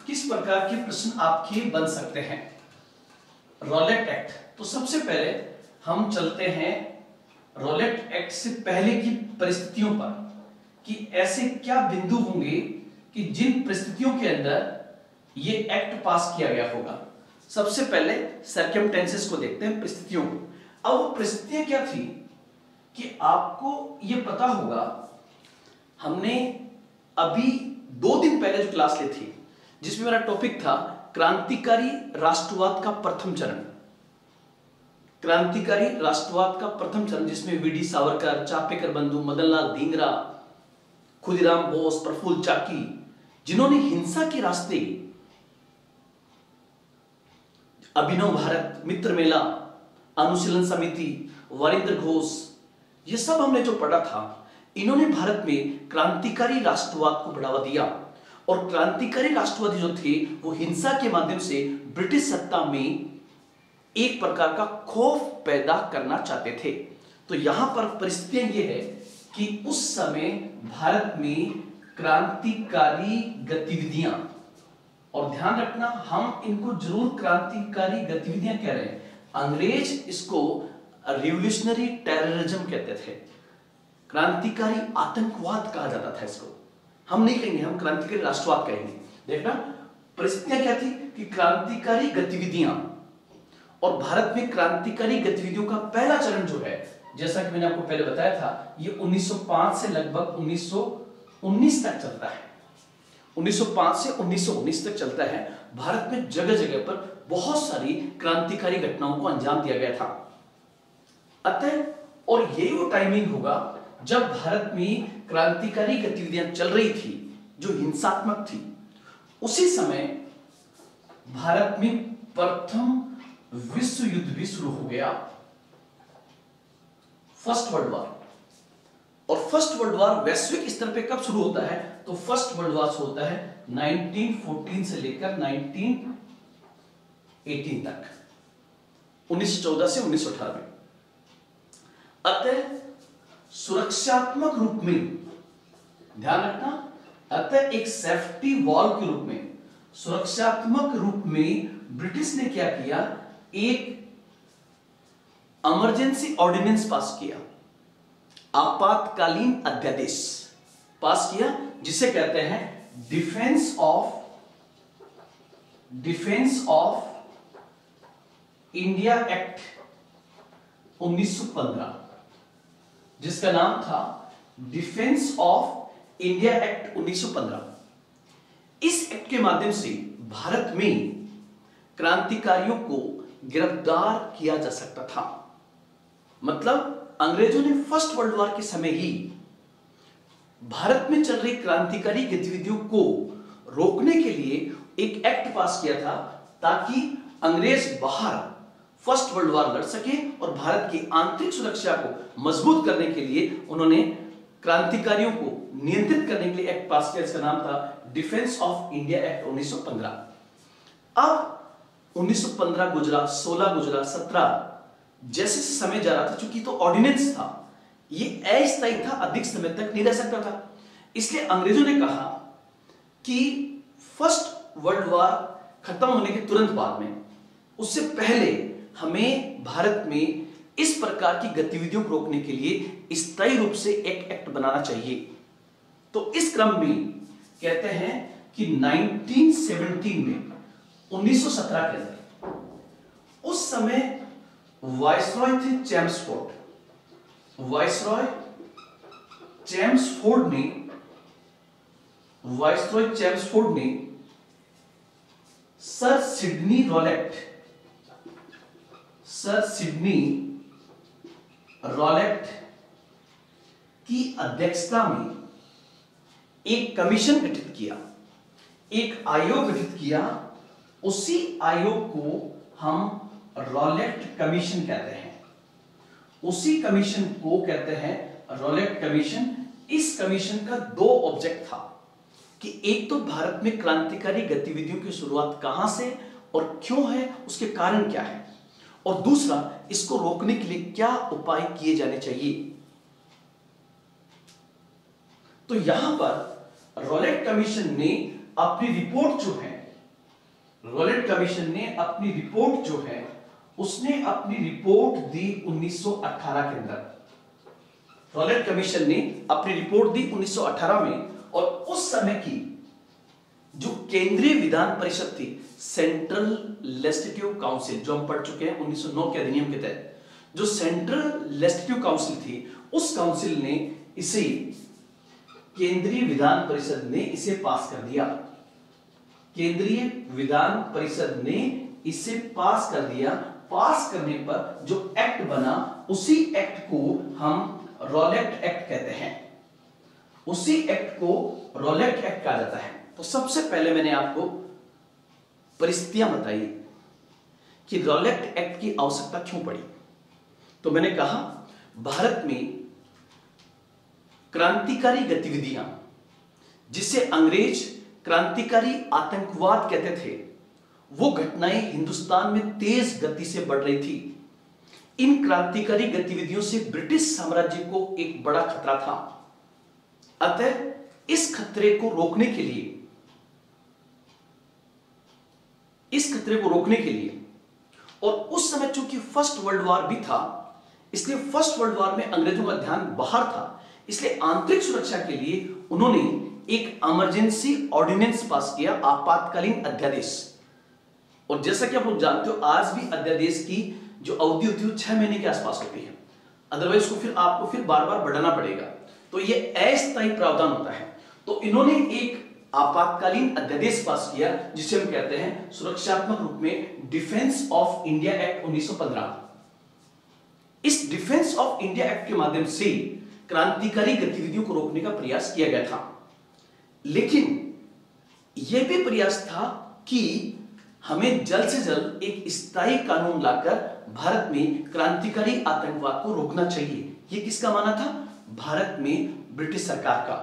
किस प्रकार के प्रश्न आपके बन सकते हैं। रॉलेट एक्ट, तो सबसे पहले हम चलते हैं रॉलेट एक्ट से पहले की परिस्थितियों पर, कि ऐसे क्या बिंदु होंगे कि जिन परिस्थितियों के अंदर ये एक्ट पास किया गया होगा। सबसे पहले सर्कमस्टेंसेस को देखते हैं, परिस्थितियों को। अब वो परिस्थितियां क्या थी कि आपको ये पता होगा, हमने अभी 2 दिन पहले जो क्लास ली थी, जिसमें मेरा टॉपिक था क्रांतिकारी राष्ट्रवाद का प्रथम चरण। क्रांतिकारी राष्ट्रवाद का प्रथम चरण, जिसमें वीडी सावरकर, चापेकर बंधु, मदनलाल धींगरा, खुदीराम बोस, प्रफुल्ल चाकी, जिन्होंने हिंसा के रास्ते, अभिनव भारत, मित्र मेला, अनुशीलन समिति, वरिंद्र घोष, ये सब हमने जो पढ़ा था, इन्होंने भारत में क्रांतिकारी राष्ट्रवाद को बढ़ावा दिया। और क्रांतिकारी राष्ट्रवादी जो थे वो हिंसा के माध्यम से ब्रिटिश सत्ता में एक प्रकार का खौफ पैदा करना चाहते थे। तो यहां पर परिस्थितियां ये है कि उस समय भारत में क्रांतिकारी गतिविधियां, और ध्यान रखना हम इनको जरूर क्रांतिकारी गतिविधियां कह रहे हैं, अंग्रेज इसको रिवोल्यूशनरी टेररिज्म कहते थे, क्रांतिकारी आतंकवाद कहा जाता था इसको। हम नहीं कहेंगे, हम क्रांतिकारी राष्ट्रवाद कहेंगे। देखना परिस्थितियां क्या थी कि क्रांतिकारी गतिविधियां, और भारत में क्रांतिकारी गतिविधियों का पहला चरण जो है, जैसा कि मैंने आपको पहले बताया था, ये 1905 से लगभग 1919 तक चलता है। 1905 से 1919 तक चलता है। भारत में जगह जगह पर बहुत सारी क्रांतिकारी घटनाओं को अंजाम दिया गया था। अतः और यही वो टाइमिंग होगा जब भारत में क्रांतिकारी गतिविधियां चल रही थी जो हिंसात्मक थी। उसी समय भारत में प्रथम विश्व युद्ध भी शुरू हो गया, फर्स्ट वर्ल्ड वॉर। और फर्स्ट वर्ल्ड वॉर वैश्विक स्तर पे कब शुरू होता है? तो फर्स्ट वर्ल्ड वॉर शुरू होता है 1914 से लेकर 1918 तक, 1914 से 1918 में। अतः सुरक्षात्मक रूप में, ध्यान रखना, अतः एक सेफ्टी वॉल के रूप में, सुरक्षात्मक रूप में ब्रिटिश ने क्या किया, एक इमरजेंसी ऑर्डिनेंस पास किया, आपातकालीन अध्यादेश पास किया, जिसे कहते हैं डिफेंस ऑफ इंडिया एक्ट 1915, जिसका नाम था डिफेंस ऑफ इंडिया एक्ट 1915। इस एक्ट के माध्यम से भारत में क्रांतिकारियों को गिरफ्तार किया जा सकता था। मतलब अंग्रेजों ने फर्स्ट वर्ल्ड वॉर के समय ही भारत में चल रही क्रांतिकारी गतिविधियों को रोकने के लिए एक एक्ट पास किया था, ताकि अंग्रेज बाहर फर्स्ट वर्ल्ड वॉर लड़ सके, और भारत की आंतरिक सुरक्षा को मजबूत करने के लिए उन्होंने क्रांतिकारियों को नियंत्रित करने के लिए एक्ट पास किया, जिसका नाम था डिफेंस ऑफ इंडिया एक्ट 1915। अब 1915 गुजरा, 16 गुजरा, 17, जैसे समय जा रहा था, चूंकि तो ऑर्डिनेंस था, ये अस्थायी था, अधिक समय तक नहीं रह सकता था। इसलिए अंग्रेजों ने कहा कि फर्स्ट वर्ल्ड वॉर खत्म होने के तुरंत बाद में, उससे पहले हमें भारत में इस प्रकार की गतिविधियों को रोकने के लिए स्थायी रूप से एक एक्ट बनाना चाहिए। तो इस क्रम में कहते हैं कि 1917 में, 1917 के अंदर, उस समय वाइसरॉय थे चेम्सफोर्ड। वाइसरॉय चेम्सफोर्ड ने सर सिडनी रॉलेट की अध्यक्षता में एक कमीशन गठित किया, एक आयोग गठित किया। उसी आयोग को हम रॉलेट कमीशन कहते हैं। उसी कमीशन को कहते हैं रॉलेट कमीशन। इस कमीशन का दो ऑब्जेक्ट था कि एक तो भारत में क्रांतिकारी गतिविधियों की शुरुआत कहां से और क्यों है, उसके कारण क्या है, और दूसरा इसको रोकने के लिए क्या उपाय किए जाने चाहिए। तो यहां पर रॉलेट कमीशन ने अपनी रिपोर्ट जो है, उसने अपनी रिपोर्ट दी 1918 के अंदर। रॉलेट कमीशन ने अपनी रिपोर्ट दी 1918 में, और उस समय की जो केंद्रीय विधान परिषद थी, सेंट्रल लेजिस्लेटिव काउंसिल, जो हम पढ़ चुके हैं 1909 के अधिनियम के तहत, जो सेंट्रल लेजिस्लेटिव काउंसिल थी, उस काउंसिल ने इसे, केंद्रीय विधान परिषद ने इसे पास कर दिया। केंद्रीय विधान परिषद ने इसे पास कर दिया। पास करने पर जो एक्ट बना, उसी एक्ट को हम रॉलेट एक्ट कहते हैं। उसी एक्ट को रॉलेट एक्ट कहा जाता है। तो सबसे पहले मैंने आपको परिस्थितियां बताई कि रॉलेट एक्ट की आवश्यकता क्यों पड़ी। तो मैंने कहा भारत में क्रांतिकारी गतिविधियां, जिसे अंग्रेज क्रांतिकारी आतंकवाद कहते थे, वो घटनाएं हिंदुस्तान में तेज गति से बढ़ रही थी। इन क्रांतिकारी गतिविधियों से ब्रिटिश साम्राज्य को एक बड़ा खतरा था। अतः इस खतरे को रोकने के लिए और उस समय चूंकि फर्स्ट वर्ल्ड वॉर भी था, इसलिए फर्स्ट वर्ल्ड वॉर में अंग्रेजों का ध्यान बाहर था, इसलिए आंतरिक सुरक्षा के लिए उन्होंने एक इमरजेंसी ऑर्डिनेंस पास किया, आपातकालीन अध्यादेश। और जैसा कि आप लोग जानते हो, आज भी अध्यादेश की जो अवधि होती है 6 महीने के आसपास होती है, अदरवाइज उसको आपको बार बार बढ़ाना पड़ेगा। तो ये अस्थायी प्रावधान होता है। तो इन्होंने एक आपातकालीन अध्यादेश पास किया, जिसे हम कहते हैं सुरक्षात्मक रूप में डिफेंस ऑफ इंडिया एक्ट 1915। इस डिफेंस ऑफ इंडिया एक्ट के माध्यम से क्रांतिकारी गतिविधियों को रोकने का प्रयास किया गया था। लेकिन यह भी प्रयास था कि हमें जल्द से जल्द एक स्थायी कानून लाकर भारत में क्रांतिकारी आतंकवाद को रोकना चाहिए। यह किसका माना था? भारत में ब्रिटिश सरकार का।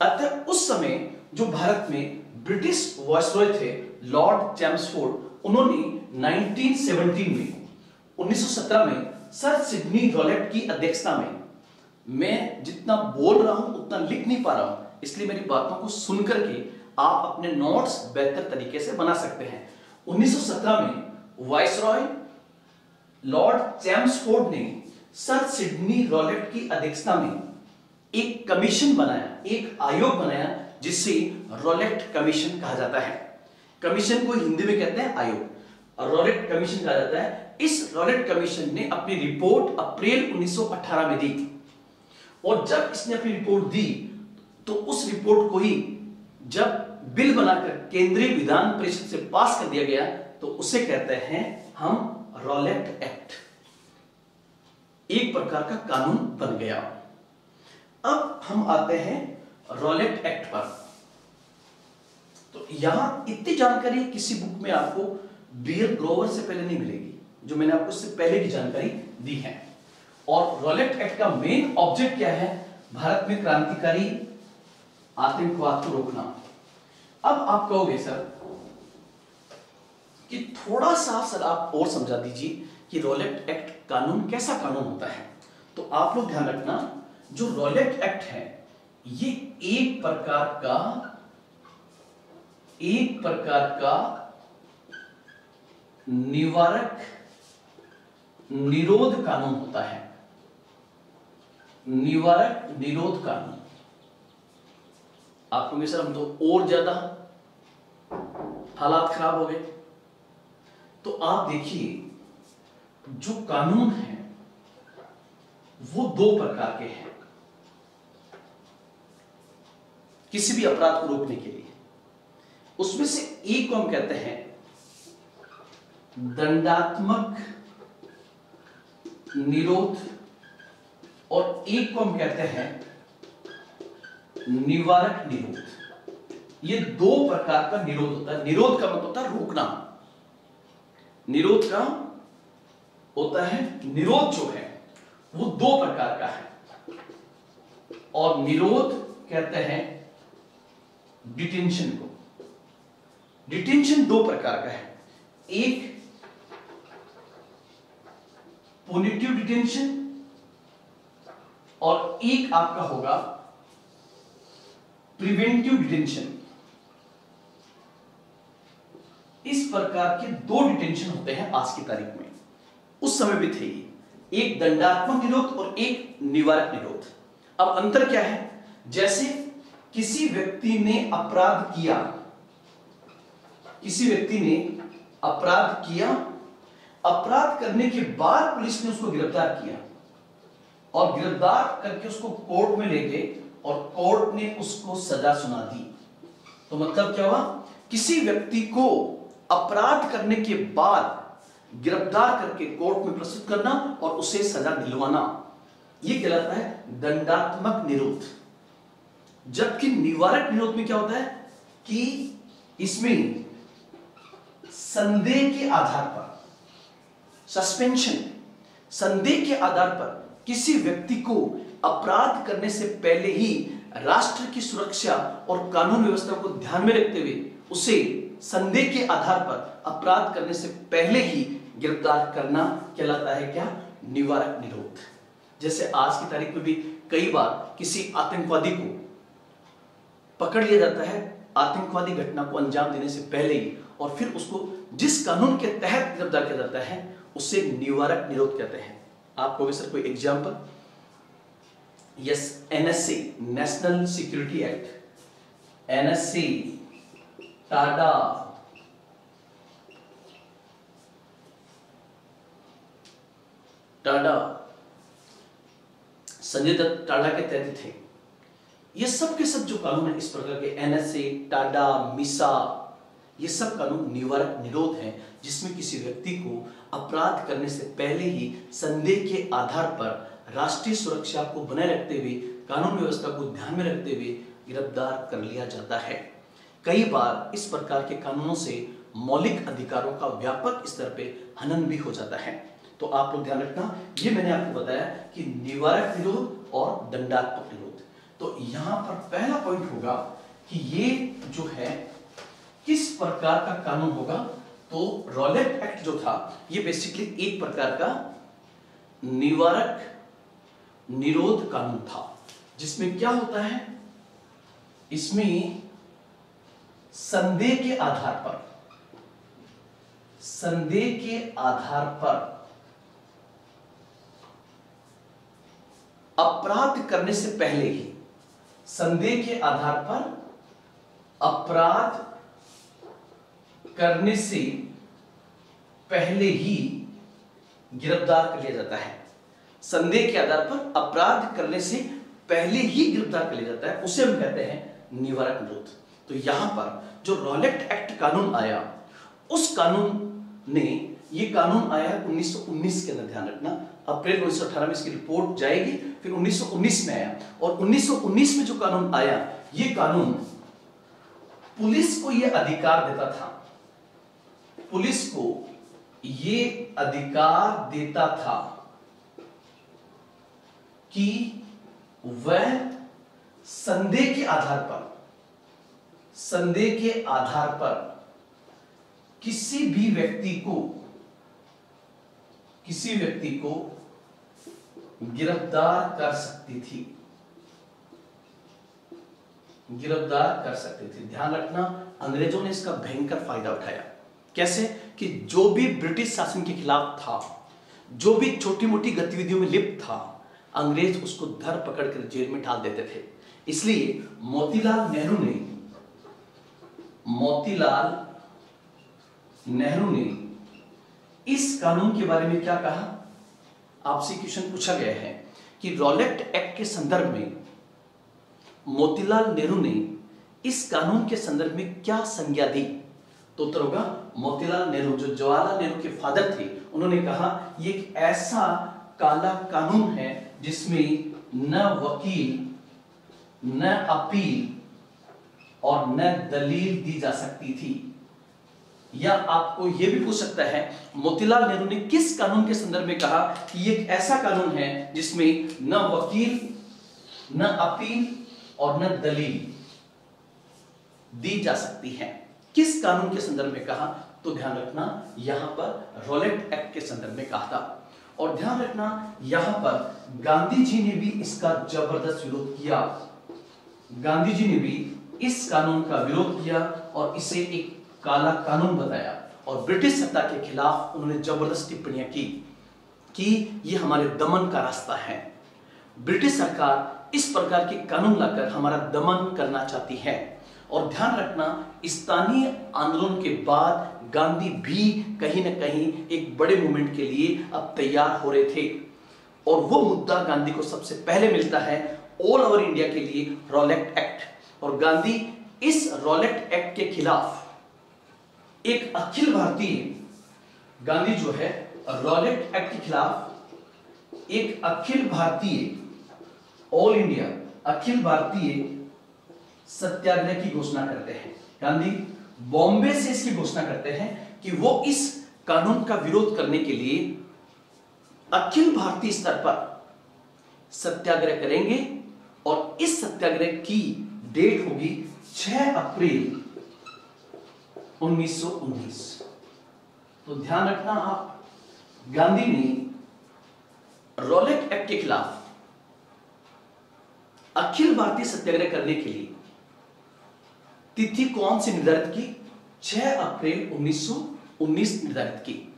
अतः उस समय जो भारत में ब्रिटिश वायसरॉय थे, लॉर्ड चेम्सफोर्ड, उन्होंने 1917 में सर सिडनी रॉलेट की अध्यक्षता में, मैं जितना बोल रहा हूं उतना लिख नहीं पा रहा हूं, इसलिए मेरी बातों को सुनकर के आप अपने नोट्स बेहतर तरीके से बना सकते हैं। 1917 में वाइसरॉय लॉर्ड चेम्सफोर्ड ने सर सिडनी रॉलेट की अध्यक्षता में एक कमीशन बनाया, एक आयोग बनाया, जिसे रॉलेट कमीशन कहा जाता है। कमीशन को हिंदी में कहते हैं आयोग, रॉलेट कमीशन कहा जाता है। इस रॉलेट कमीशन ने अपनी रिपोर्ट अप्रैल 1918 में दी, और जब इसने अपनी रिपोर्ट दी तो उस रिपोर्ट को ही जब बिल बनाकर केंद्रीय विधान परिषद से पास कर दिया गया, तो उसे कहते हैं हम रॉलेट एक्ट। एक प्रकार का कानून बन गया। अब हम आते हैं रॉलेट एक्ट पर। तो यहां इतनी जानकारी किसी बुक में आपको बीयर ग्रोवर से पहले नहीं मिलेगी, जो मैंने आपको इससे पहले की जानकारी दी है। और रॉलेट एक्ट का मेन ऑब्जेक्ट क्या है? भारत में क्रांतिकारी आतंकवाद को रोकना। अब आप कहोगे सर कि थोड़ा सा सर आप और समझा दीजिए कि रॉलेट एक्ट कानून कैसा कानून होता है। तो आप लोग ध्यान रखना, जो रॉलेट एक्ट है ये एक प्रकार का निवारक निरोध कानून होता है। निवारक निरोध कानून। आप कहोगे सर हम तो और ज्यादा हालात खराब हो गए। तो आप देखिए जो कानून है वो दो प्रकार के हैं किसी भी अपराध को रोकने के लिए। उसमें से एक को हम कहते हैं दंडात्मक निरोध और एक को हम कहते हैं निवारक निरोध। ये दो प्रकार का निरोध होता है। निरोध का मतलब होता है रोकना, निरोध का होता है, निरोध जो है वो दो प्रकार का है और निरोध कहते हैं डिटेंशन को। डिटेंशन दो प्रकार का है, एक पुनिटिव डिटेंशन और एक आपका होगा प्रिवेंटिव डिटेंशन। इस प्रकार के दो डिटेंशन होते हैं आज की तारीख में, उस समय भी थे, एक दंडात्मक निरोध और एक निवारक निरोध। अब अंतर क्या है? जैसे किसी व्यक्ति ने अपराध किया, किसी व्यक्ति ने अपराध किया, अपराध करने के बाद पुलिस ने उसको गिरफ्तार किया और गिरफ्तार करके उसको कोर्ट में ले गए और कोर्ट ने उसको सजा सुना दी। तो मतलब क्या हुआ? किसी व्यक्ति को अपराध करने के बाद गिरफ्तार करके कोर्ट में प्रस्तुत करना और उसे सजा दिलवाना, यह कहलाता है दंडात्मक निरोध। जबकि निवारक निरोध में क्या होता है कि इसमें संदेह के आधार पर, सस्पेंशन, संदेह के आधार पर किसी व्यक्ति को अपराध करने से पहले ही राष्ट्र की सुरक्षा और कानून व्यवस्था को ध्यान में रखते हुए उसे संदेह के आधार पर अपराध करने से पहले ही गिरफ्तार करना कहलाता है क्या? निवारक निरोध। जैसे आज की तारीख में भी कई बार किसी आतंकवादी को पकड़ लिया जाता है आतंकवादी घटना को अंजाम देने से पहले ही, और फिर उसको जिस कानून के तहत गिरफ्तार किया जाता है उसे निवारक निरोध कहते हैं। आपको भी सर कोई example? Yes, NSA, National Security Act, NSA, TADA, Sanjay Dutt TADA के तहत थे। ये सब के सब जो कानून है इस प्रकार के, एनएसए, टाडा, मिसा, ये सब कानून निवारक निरोध हैं, जिसमें किसी व्यक्ति को अपराध करने से पहले ही संदेह के आधार पर राष्ट्रीय सुरक्षा को बनाए रखते हुए, कानून व्यवस्था को ध्यान में रखते हुए गिरफ्तार कर लिया जाता है। कई बार इस प्रकार के कानूनों से मौलिक अधिकारों का व्यापक स्तर पे हनन भी हो जाता है। तो आप लोग ध्यान रखना, ये मैंने आपको बताया कि निवारक निरोध और दंडात्मक निरोध। तो यहां पर पहला पॉइंट होगा कि ये जो है किस प्रकार का कानून होगा। तो रॉलेट एक्ट जो था ये बेसिकली एक प्रकार का निवारक निरोध कानून था, जिसमें क्या होता है, इसमें संदेह के आधार पर अपराध करने से पहले ही, संदेह के आधार पर अपराध करने से पहले ही गिरफ्तार कर लिया जाता है। संदेह के आधार पर अपराध करने से पहले ही गिरफ्तार कर लिया जाता है, उसे हम कहते हैं निवारक निरोध। तो यहां पर जो रॉलेट एक्ट कानून आया, उस कानून ने, ये कानून आया 1919 के अंदर, ध्यान रखना, अप्रैल 1918 में इसकी रिपोर्ट जाएगी, फिर 1919 में आया। और 1919 में जो कानून आया, ये कानून पुलिस को यह अधिकार देता था, पुलिस को ये अधिकार देता था कि वह संदेह के आधार पर किसी भी व्यक्ति को गिरफ्तार कर सकती थी। ध्यान रखना, अंग्रेजों ने इसका भयंकर फायदा उठाया। कैसे? कि जो भी ब्रिटिश शासन के खिलाफ था, जो भी छोटी मोटी गतिविधियों में लिप्त था, अंग्रेज उसको धर पकड़ कर जेल में डाल देते थे। इसलिए मोतीलाल नेहरू ने इस कानून के बारे में क्या कहा? आपसे क्वेश्चन पूछा गया है कि रॉलेट एक्ट के संदर्भ में मोतीलाल नेहरू ने इस कानून के संदर्भ में क्या संज्ञा दी? तो उत्तर होगा मोतीलाल नेहरू, जो जवाहरलाल नेहरू के फादर थे, उन्होंने कहा ये एक ऐसा काला कानून है जिसमें न वकील, न अपील और न दलील दी जा सकती थी। या आपको यह भी पूछ सकता है मोतीलाल नेहरू ने किस कानून के संदर्भ में कहा कि ये एक ऐसा कानून है जिसमें न वकील, न अपील और न दलील दी जा सकती है। किस कानून के संदर्भ में कहा? तो ध्यान रखना, यहां पर रॉलेट एक्ट के संदर्भ में कहा था। और ध्यान रखना, यहां पर गांधी जी ने भी इसका जबरदस्त विरोध किया। गांधी जी ने भी इस कानून का विरोध किया और इसे एक काला कानून बताया और ब्रिटिश सत्ता के खिलाफ उन्होंने जबरदस्त टिप्पणियां की कि यह हमारे दमन का रास्ता है। ब्रिटिश सरकार इस प्रकार के कानून लाकर हमारा दमन करना चाहती है। और ध्यान रखना, स्थानीय आंदोलन के बाद गांधी भी कहीं ना कहीं एक बड़े मूवमेंट के लिए अब तैयार हो रहे थे और वो मुद्दा गांधी को सबसे पहले मिलता है ऑल ओवर इंडिया के लिए, रॉलेट एक्ट। और गांधी इस रॉलेट एक्ट के खिलाफ एक अखिल भारतीय, गांधी जो है रॉलेट एक्ट के खिलाफ एक अखिल भारतीय, ऑल इंडिया अखिल भारतीय सत्याग्रह की घोषणा करते हैं। गांधी बॉम्बे से इसकी घोषणा करते हैं कि वो इस कानून का विरोध करने के लिए अखिल भारतीय स्तर पर सत्याग्रह करेंगे और इस सत्याग्रह की डेट होगी 6 अप्रैल 1919। तो ध्यान रखना आप, गांधी ने रॉलेट एक्ट के खिलाफ अखिल भारतीय सत्याग्रह करने के लिए तिथि कौन सी निर्धारित की? 6 अप्रैल 1919 निर्धारित की।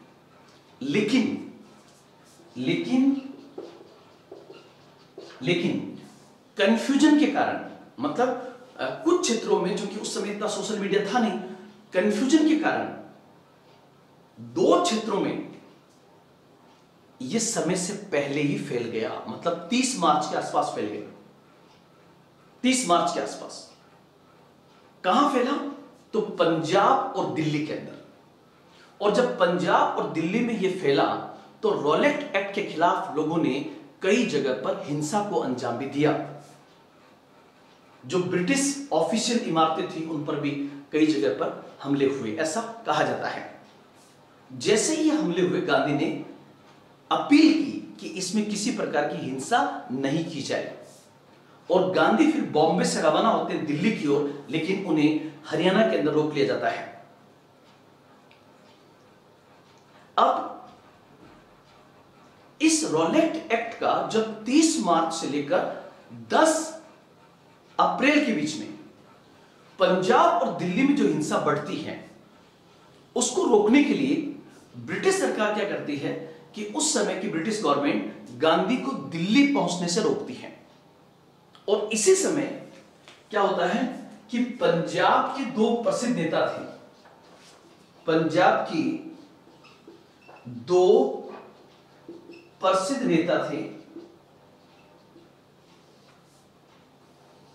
लेकिन कंफ्यूजन के कारण, मतलब कुछ क्षेत्रों में, जो कि उस समय इतना सोशल मीडिया था नहीं, कंफ्यूजन के कारण 2 क्षेत्रों में यह समय से पहले ही फैल गया। मतलब 30 मार्च के आसपास फैल गया। 30 मार्च के आसपास कहां फैला? तो पंजाब और दिल्ली के अंदर। और जब पंजाब और दिल्ली में यह फैला तो रॉलेट एक्ट के खिलाफ लोगों ने कई जगह पर हिंसा को अंजाम भी दिया। जो ब्रिटिश ऑफिशियल इमारतें थी उन पर भी कई जगह पर हमले हुए, ऐसा कहा जाता है। जैसे ही हमले हुए, गांधी ने अपील की कि इसमें किसी प्रकार की हिंसा नहीं की जाए और गांधी फिर बॉम्बे से रवाना होते हैं दिल्ली की ओर, लेकिन उन्हें हरियाणा के अंदर रोक लिया जाता है। अब इस रॉलेट एक्ट का जब 30 मार्च से लेकर 10 अप्रैल के बीच में पंजाब और दिल्ली में जो हिंसा बढ़ती है, उसको रोकने के लिए ब्रिटिश सरकार क्या करती है कि उस समय की ब्रिटिश गवर्नमेंट गांधी को दिल्ली पहुंचने से रोकती है। और इसी समय क्या होता है कि पंजाब के 2 प्रसिद्ध नेता थे। पंजाब की 2 प्रसिद्ध नेता थे।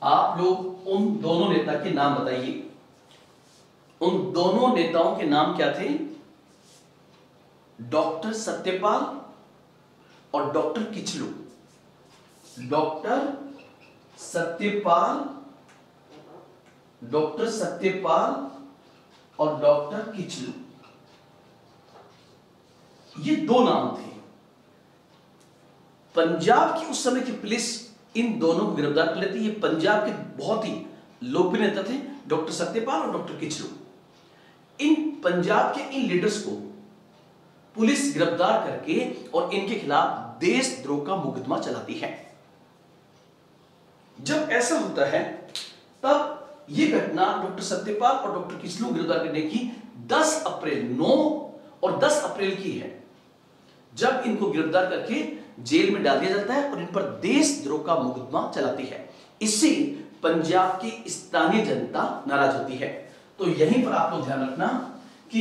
आप लोग उन दोनों नेता के नाम बताइए। उन दोनों नेताओं के नाम क्या थे? डॉक्टर सत्यपाल और डॉक्टर किचलू। डॉक्टर सत्यपाल और डॉक्टर किचलू, ये 2 नाम थे। पंजाब की उस समय की पुलिस इन दोनों को गिरफ्तार कर लेती है। ये पंजाब के बहुत ही लोकप्रिय नेता थे, डॉक्टर सत्यपाल और डॉक्टर किचलू। इन पंजाब के इन लीडर्स को पुलिस गिरफ्तार करके और इनके खिलाफ देशद्रोह का मुकदमा चलाती है। जब ऐसा होता है तब यह घटना डॉक्टर सत्यपाल और डॉक्टर किसलू गिरफ्तार करने की 10 अप्रैल 9 और 10 अप्रैल की है, जब इनको गिरफ्तार करके जेल में डाल दिया जाता है और इन पर देशद्रोह का मुकदमा चलाती है। इससे पंजाब की स्थानीय जनता नाराज होती है। तो यहीं पर आपको ध्यान रखना कि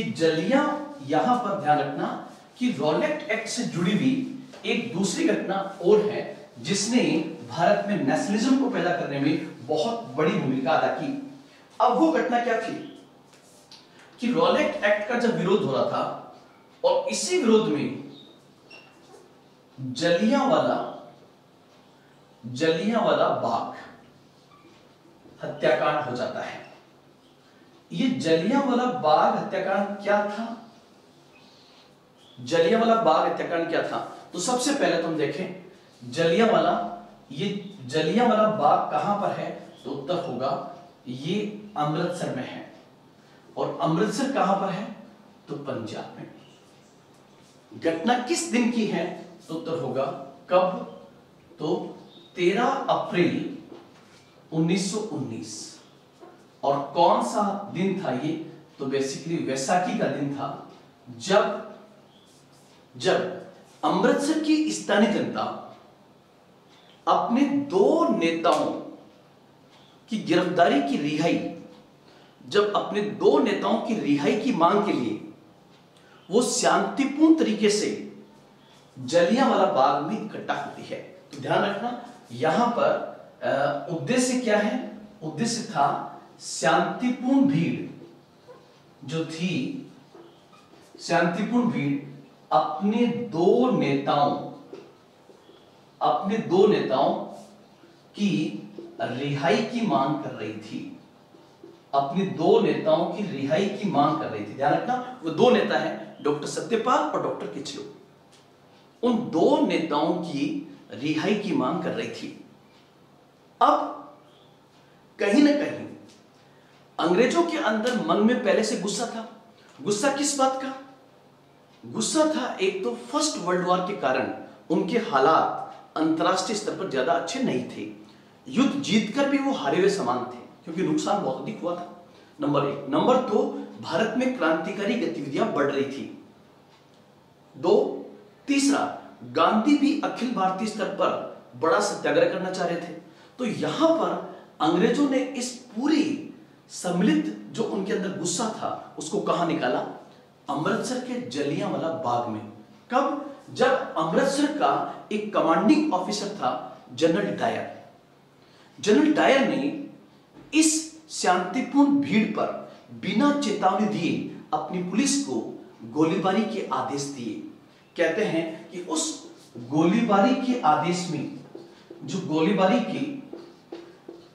यहां पर ध्यान रखना कि रॉलेट एक्ट से जुड़ी हुई एक दूसरी घटना और है जिसने भारत में नेशनलिज्म को पैदा करने में बहुत बड़ी भूमिका अदा की। अब वो घटना क्या थी कि रॉलेट एक्ट का जब विरोध हो रहा था और इसी विरोध में जलियांवाला बाग हत्याकांड हो जाता है। ये जलियांवाला बाग हत्याकांड क्या था? जलियांवाला बाग हत्याकांड क्या था? तो सबसे पहले तो हम देखें जलियांवाला बाग कहां पर है, तो उत्तर होगा ये अमृतसर में है। और अमृतसर कहां पर है, तो पंजाब में। घटना किस दिन की है, तो उत्तर होगा कब, तो 13 अप्रैल 1919। और कौन सा दिन था ये, तो बेसिकली वैसाखी का दिन था, जब अमृतसर की स्थानीय जनता अपने 2 नेताओं की गिरफ्तारी की रिहाई, जब अपने 2 नेताओं की रिहाई की मांग के लिए वो शांतिपूर्ण तरीके से जलियांवाला बाग में इकट्ठा होती है। तो ध्यान रखना यहां पर उद्देश्य क्या है, उद्देश्य था शांतिपूर्ण भीड़ जो थी, शांतिपूर्ण भीड़ अपने दो नेताओं की रिहाई की मांग कर रही थी, अपने 2 नेताओं की रिहाई की मांग कर रही थी। ध्यान रखना वो 2 नेता हैं, डॉक्टर सत्यपाल और डॉक्टर किचलू। उन 2 नेताओं की रिहाई की मांग कर रही थी। अब कहीं ना कहीं अंग्रेजों के अंदर मन में पहले से गुस्सा था। गुस्सा किस बात का? गुस्सा था एक तो फर्स्ट वर्ल्ड वॉर के कारण उनके हालात अंतरराष्ट्रीय स्तर पर ज्यादा अच्छे नहीं थे, युद्ध जीतकर भी वो हारे हुए समान थे क्योंकि नुकसान बहुत अधिक हुआ था, नंबर 1। नंबर 2, भारत में क्रांतिकारी गतिविधियां बढ़ रही थी। 2, तीसरा, गांधी भी अखिल भारतीय स्तर पर बड़ा सत्याग्रह करना चाह रहे थे। तो यहां पर अंग्रेजों ने इस पूरी सम्मिलित जो उनके अंदर गुस्सा था उसको कहां निकाला? अमृतसर के जलियांवाला बाग में। कब? जब अमृतसर का एक कमांडिंग ऑफिसर था जनरल डायर। जनरल डायर ने इस शांतिपूर्ण भीड़ पर बिना चेतावनी दिए अपनी पुलिस को गोलीबारी के आदेश दिए। कहते हैं कि उस गोलीबारी के आदेश में जो गोलीबारी के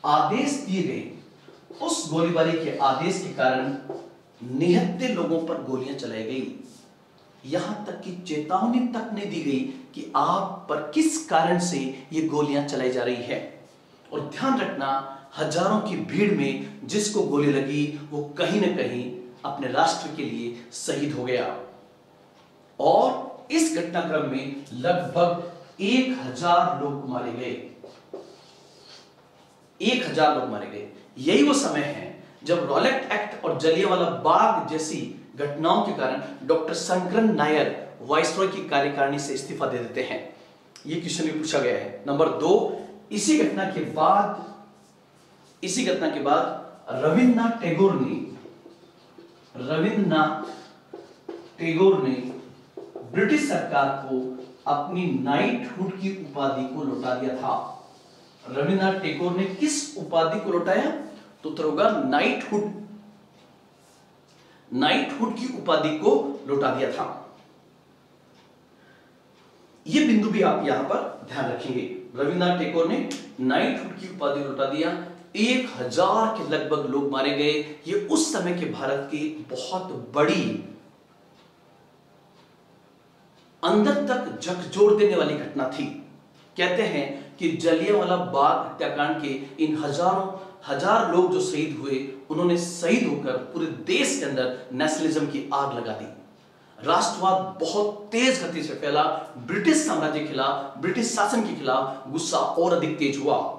आदेश दिए गए, उस गोलीबारी के आदेश के कारण निहत्थे लोगों पर गोलियां चलाई गई। यहां तक कि चेतावनी तक नहीं दी गई कि आप पर किस कारण से ये गोलियां चलाई जा रही है। और ध्यान रखना, हजारों की भीड़ में जिसको गोली लगी वो कहीं ना कहीं अपने राष्ट्र के लिए शहीद हो गया। और इस घटनाक्रम में लगभग 1000 लोग मारे गए। 1000 लोग मारे गए। यही वो समय है जब रॉलेट एक्ट और जलियांवाला बाग जैसी घटनाओं के कारण डॉक्टर शंकरन नायर वाइसरॉय की कार्यकारिणी से इस्तीफा दे देते हैं। यह क्वेश्चन भी पूछा गया है। नंबर 2, इसी घटना के बाद रविन्द्रनाथ टैगोर ने ब्रिटिश सरकार को अपनी नाइटहुड की उपाधि को लौटा दिया था। रविन्द्रनाथ टैगोर ने किस उपाधि को लौटाया? तो उत्तर होगा नाइटहुड की उपाधि को लौटा दिया था। यह बिंदु भी आप यहां पर ध्यान रखेंगे। रविन्द्रनाथ टैगोर ने नाइटहुड की उपाधि लौटा दिया। 1000 के लगभग लोग मारे गए। यह उस समय के भारत की बहुत बड़ी, अंदर तक झकझोर देने वाली घटना थी। कहते हैं कि जलियांवाला बाग हत्याकांड के इन हजार लोग जो शहीद हुए, उन्होंने शहीद होकर पूरे देश के अंदर नेशनलिज्म की आग लगा दी। राष्ट्रवाद बहुत तेज गति से फैला, ब्रिटिश साम्राज्य के खिलाफ, ब्रिटिश शासन के खिलाफ गुस्सा और अधिक तेज हुआ।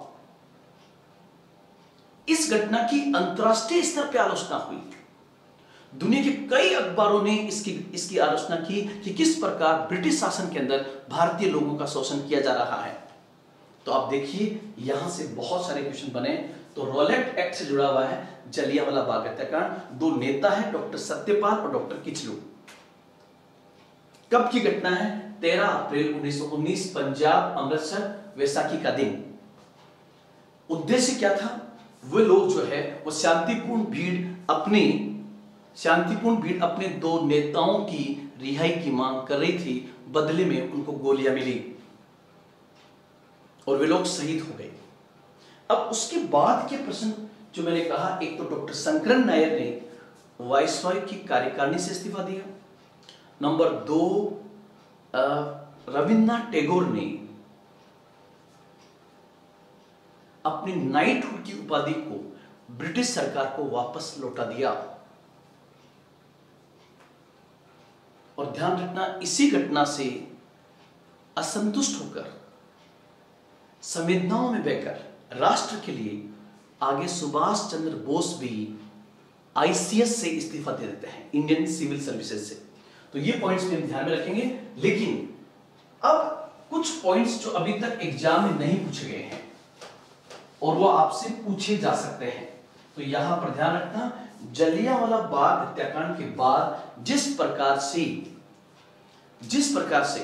इस घटना की अंतरराष्ट्रीय स्तर पर आलोचना हुई। दुनिया के कई अखबारों ने इसकी आलोचना की कि किस प्रकार ब्रिटिश शासन के अंदर भारतीय लोगों का शोषण किया जा रहा है। तो आप देखिए, यहां से बहुत सारे क्वेश्चन बने। तो रॉलेट एक्ट से जुड़ा हुआ है जलियांवाला बाग हत्याकांड। दो नेता है, डॉक्टर सत्यपाल और डॉक्टर किचलू। कब की घटना है? 13 अप्रैल 1919, पंजाब, अमृतसर, वैसाखी का दिन। उद्देश्य क्या था? वे लोग जो है वो शांतिपूर्ण भीड़ अपने दो नेताओं की रिहाई की मांग कर रही थी। बदले में उनको गोलियां मिली और वे लोग शहीद हो गए। अब उसके बाद के प्रश्न जो मैंने कहा, एक तो डॉक्टर शंकरन नायर ने वाइसरॉय की कार्यकारिणी से इस्तीफा दिया। नंबर 2, रविन्द्रनाथ टैगोर ने अपनी नाइटहुड की उपाधि को ब्रिटिश सरकार को वापस लौटा दिया। और ध्यान रखना, इसी घटना से असंतुष्ट होकर, संवेदनाओं में बहकर राष्ट्र के लिए आगे सुभाष चंद्र बोस भी आईसीएस से इस्तीफा दे देते हैं, इंडियन सिविल सर्विसेज से। तो ये पॉइंट्स भी हम ध्यान में रखेंगे। लेकिन अब कुछ पॉइंट्स जो अभी तक एग्जाम में नहीं पूछे गए हैं और वो आपसे पूछे जा सकते हैं, तो यहां पर ध्यान रखना, जलियांवाला बाग हत्याकांड के बाद जिस प्रकार से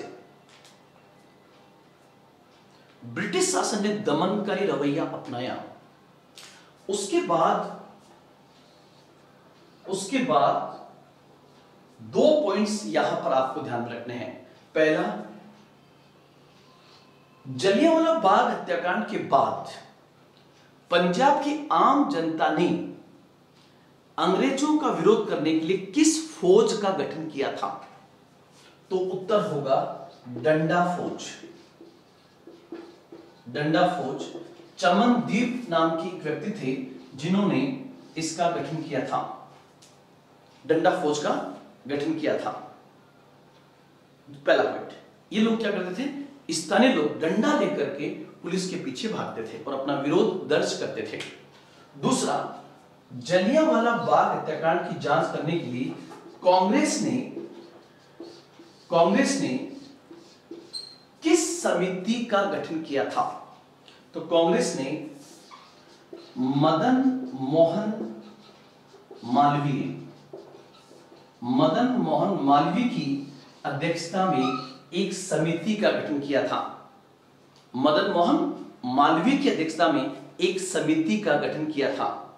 ब्रिटिश शासन ने दमनकारी रवैया अपनाया, उसके बाद 2 पॉइंट्स यहां पर आपको ध्यान में रखने हैं। पहला, जलियांवाला बाग हत्याकांड के बाद पंजाब की आम जनता ने अंग्रेजों का विरोध करने के लिए किस फौज का गठन किया था? तो उत्तर होगा डंडा फौज। डंडा फौज। चमनदीप नाम की एक व्यक्ति थे जिन्होंने इसका गठन किया था, डंडा फौज का गठन किया था। पहला पॉइंट, ये लोग क्या करते थे? स्थानीय लोग डंडा लेकर के पुलिस के पीछे भागते थे और अपना विरोध दर्ज करते थे। दूसरा, जलियांवाला बाग हत्याकांड की जांच करने के लिए कांग्रेस ने किस समिति का गठन किया था? तो कांग्रेस ने मदन मोहन मालवीय की अध्यक्षता में एक समिति का गठन किया था। मदन मोहन मालवीय की अध्यक्षता में एक समिति का गठन किया था,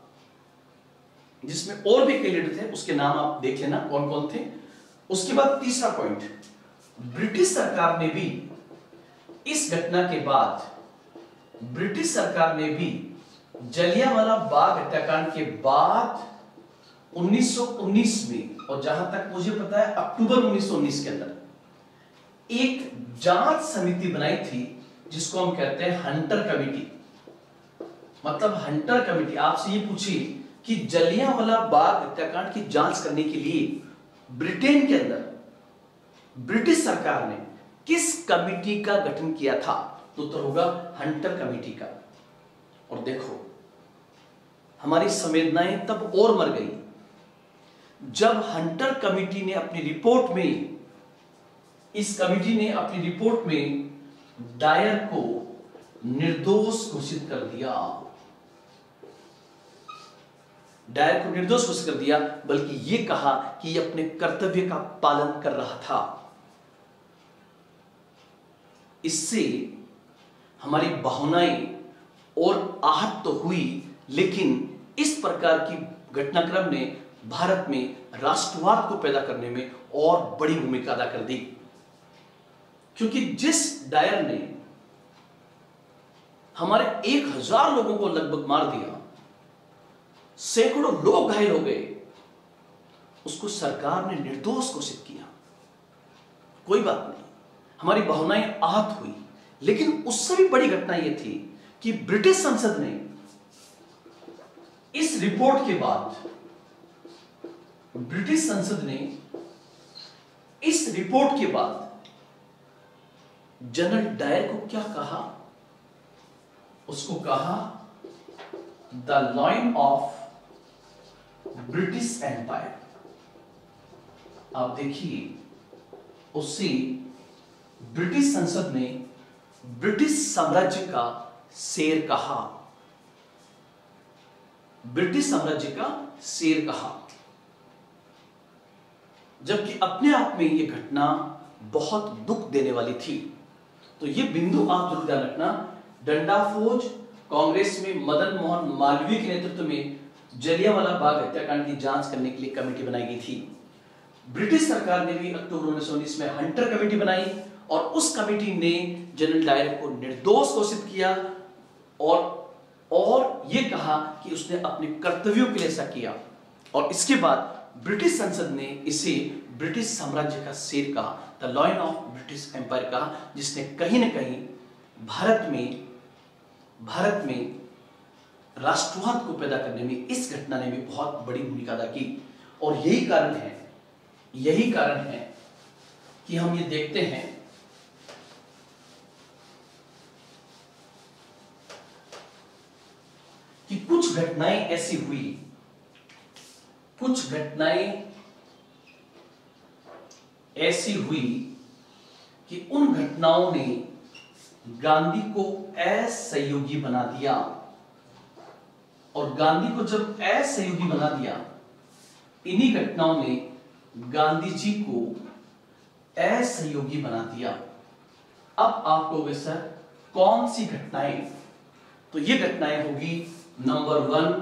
जिसमें और भी कई लीडर थे, उसके नाम आप देख लेना कौन कौन थे। उसके बाद तीसरा पॉइंट, ब्रिटिश सरकार ने भी इस घटना के बाद जलियांवाला बाग हत्याकांड के बाद 1919 में, और जहां तक मुझे पता है अक्टूबर 1919 के अंदर एक जांच समिति बनाई थी जिसको हम कहते हैं हंटर कमेटी। मतलब हंटर कमेटी आपसे ये पूछी कि जलियांवाला बाग हत्याकांड की जांच करने के लिए ब्रिटेन के अंदर ब्रिटिश सरकार ने किस कमेटी का गठन किया था? तो उत्तर होगा हंटर कमेटी का। और देखो, हमारी संवेदनाएं तब और मर गई जब हंटर कमेटी ने अपनी रिपोर्ट में डायर को निर्दोष घोषित कर दिया। डायर को निर्दोष घोषित कर दिया, बल्कि यह कहा कि यह अपने कर्तव्य का पालन कर रहा था। इससे हमारी भावनाएं और आहत तो हुई, लेकिन इस प्रकार की घटनाक्रम ने भारत में राष्ट्रवाद को पैदा करने में और बड़ी भूमिका अदा कर दी। क्योंकि जिस डायर ने हमारे 1000 लोगों को लगभग मार दिया, सैकड़ों लोग घायल हो गए, उसको सरकार ने निर्दोष घोषित किया। कोई बात नहीं, हमारी भावनाएं आहत हुई, लेकिन उससे भी बड़ी घटना यह थी कि ब्रिटिश संसद ने इस रिपोर्ट के बाद ब्रिटिश संसद ने इस रिपोर्ट के बाद जनरल डायर को क्या कहा? उसको कहा the lion of British empire. आप देखिए, उससे ब्रिटिश संसद ने ब्रिटिश साम्राज्य का शेर कहा, ब्रिटिश साम्राज्य का शेर कहा। जबकि अपने आप में यह घटना बहुत दुख देने वाली थी। तो यह बिंदु आप जरूर ध्यान रखना। डंडा फौज कांग्रेस में मदन मोहन मालवीय के नेतृत्व में जलियांवाला बाग हत्याकांड की जांच करने के लिए कमेटी बनाई गई थी। ब्रिटिश सरकार ने भी अक्टूबर 1919 में हंटर कमेटी बनाई और उस कमेटी ने जनरल डायर को निर्दोष घोषित किया और यह कहा कि उसने अपने कर्तव्यों के लिए ऐसा किया। और इसके बाद ब्रिटिश संसद ने इसे ब्रिटिश साम्राज्य का शेर कहा, the lion of British empire कहा, जिसने कहीं ना कहीं भारत में राष्ट्रवाद को पैदा करने में इस घटना ने भी बहुत बड़ी भूमिका अदा की। और यही कारण है कि हम ये देखते हैं कि कुछ घटनाएं ऐसी हुई, कुछ घटनाएं ऐसी हुई कि उन घटनाओं ने गांधी को असहयोगी बना दिया। और गांधी को जब असहयोगी बना दिया, इन्हीं घटनाओं ने गांधी जी को असहयोगी बना दिया। अब आप कहोगे सर कौन सी घटनाएं? तो ये घटनाएं होगी नंबर 1,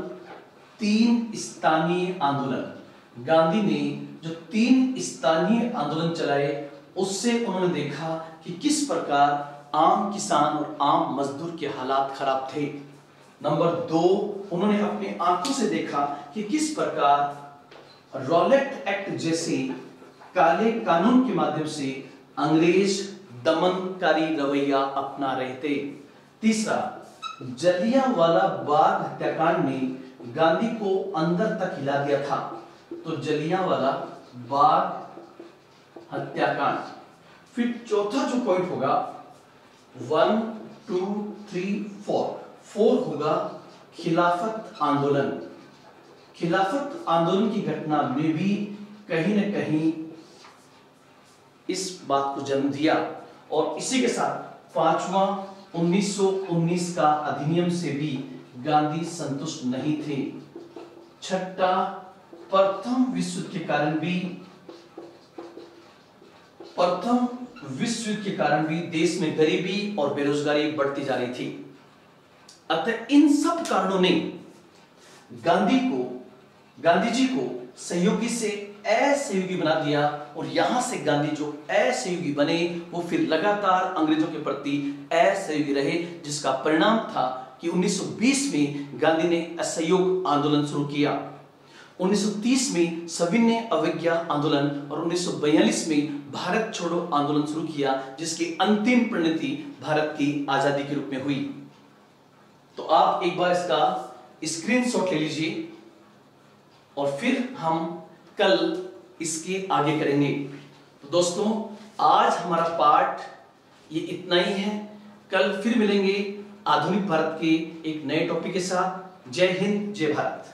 3 स्थानीय आंदोलन। गांधी ने जो 3 स्थानीय आंदोलन चलाए, उससे उन्होंने देखा कि किस प्रकार आम किसान और आम मजदूर के हालात खराब थे। नंबर 2, उन्होंने अपनी आंखों से देखा कि किस प्रकार रॉलेट एक्ट जैसे काले कानून के माध्यम से अंग्रेज दमनकारी रवैया अपना रहे थे। तीसरा, जलियांवाला बाग हत्याकांड ने गांधी को अंदर तक हिला दिया था। तो जलियांवाला बाग हत्याकांड। फिर चौथा जो पॉइंट होगा 1, 2, 3, 4 होगा खिलाफत आंदोलन। खिलाफत आंदोलन की घटना में भी कहीं न कहीं इस बात को जन्म दिया। और इसी के साथ 5वां 1919 का अधिनियम से भी गांधी संतुष्ट नहीं थे। छठा, प्रथम विश्व युद्ध के कारण भी देश में गरीबी और बेरोजगारी बढ़ती जा रही थी। अतः इन सब कारणों ने गांधी जी को सहयोगी से असहयोगी बना दिया। और यहां से गांधी जो असहयोगी बने, वो फिर लगातार अंग्रेजों के प्रति असहयोगी रहे, जिसका परिणाम था कि 1920 में गांधी ने असहयोग आंदोलन शुरू किया। 1930 में सविनय अवज्ञा आंदोलन और 1942 में भारत छोड़ो आंदोलन शुरू किया, जिसकी अंतिम परिणति भारत की आजादी के रूप में हुई। तो आप एक बार इसका स्क्रीनशॉट ले लीजिए और फिर हम कल इसके आगे करेंगे। तो दोस्तों, आज हमारा पाठ ये इतना ही है। कल फिर मिलेंगे आधुनिक भारत के एक नए टॉपिक के साथ। जय हिंद, जय भारत।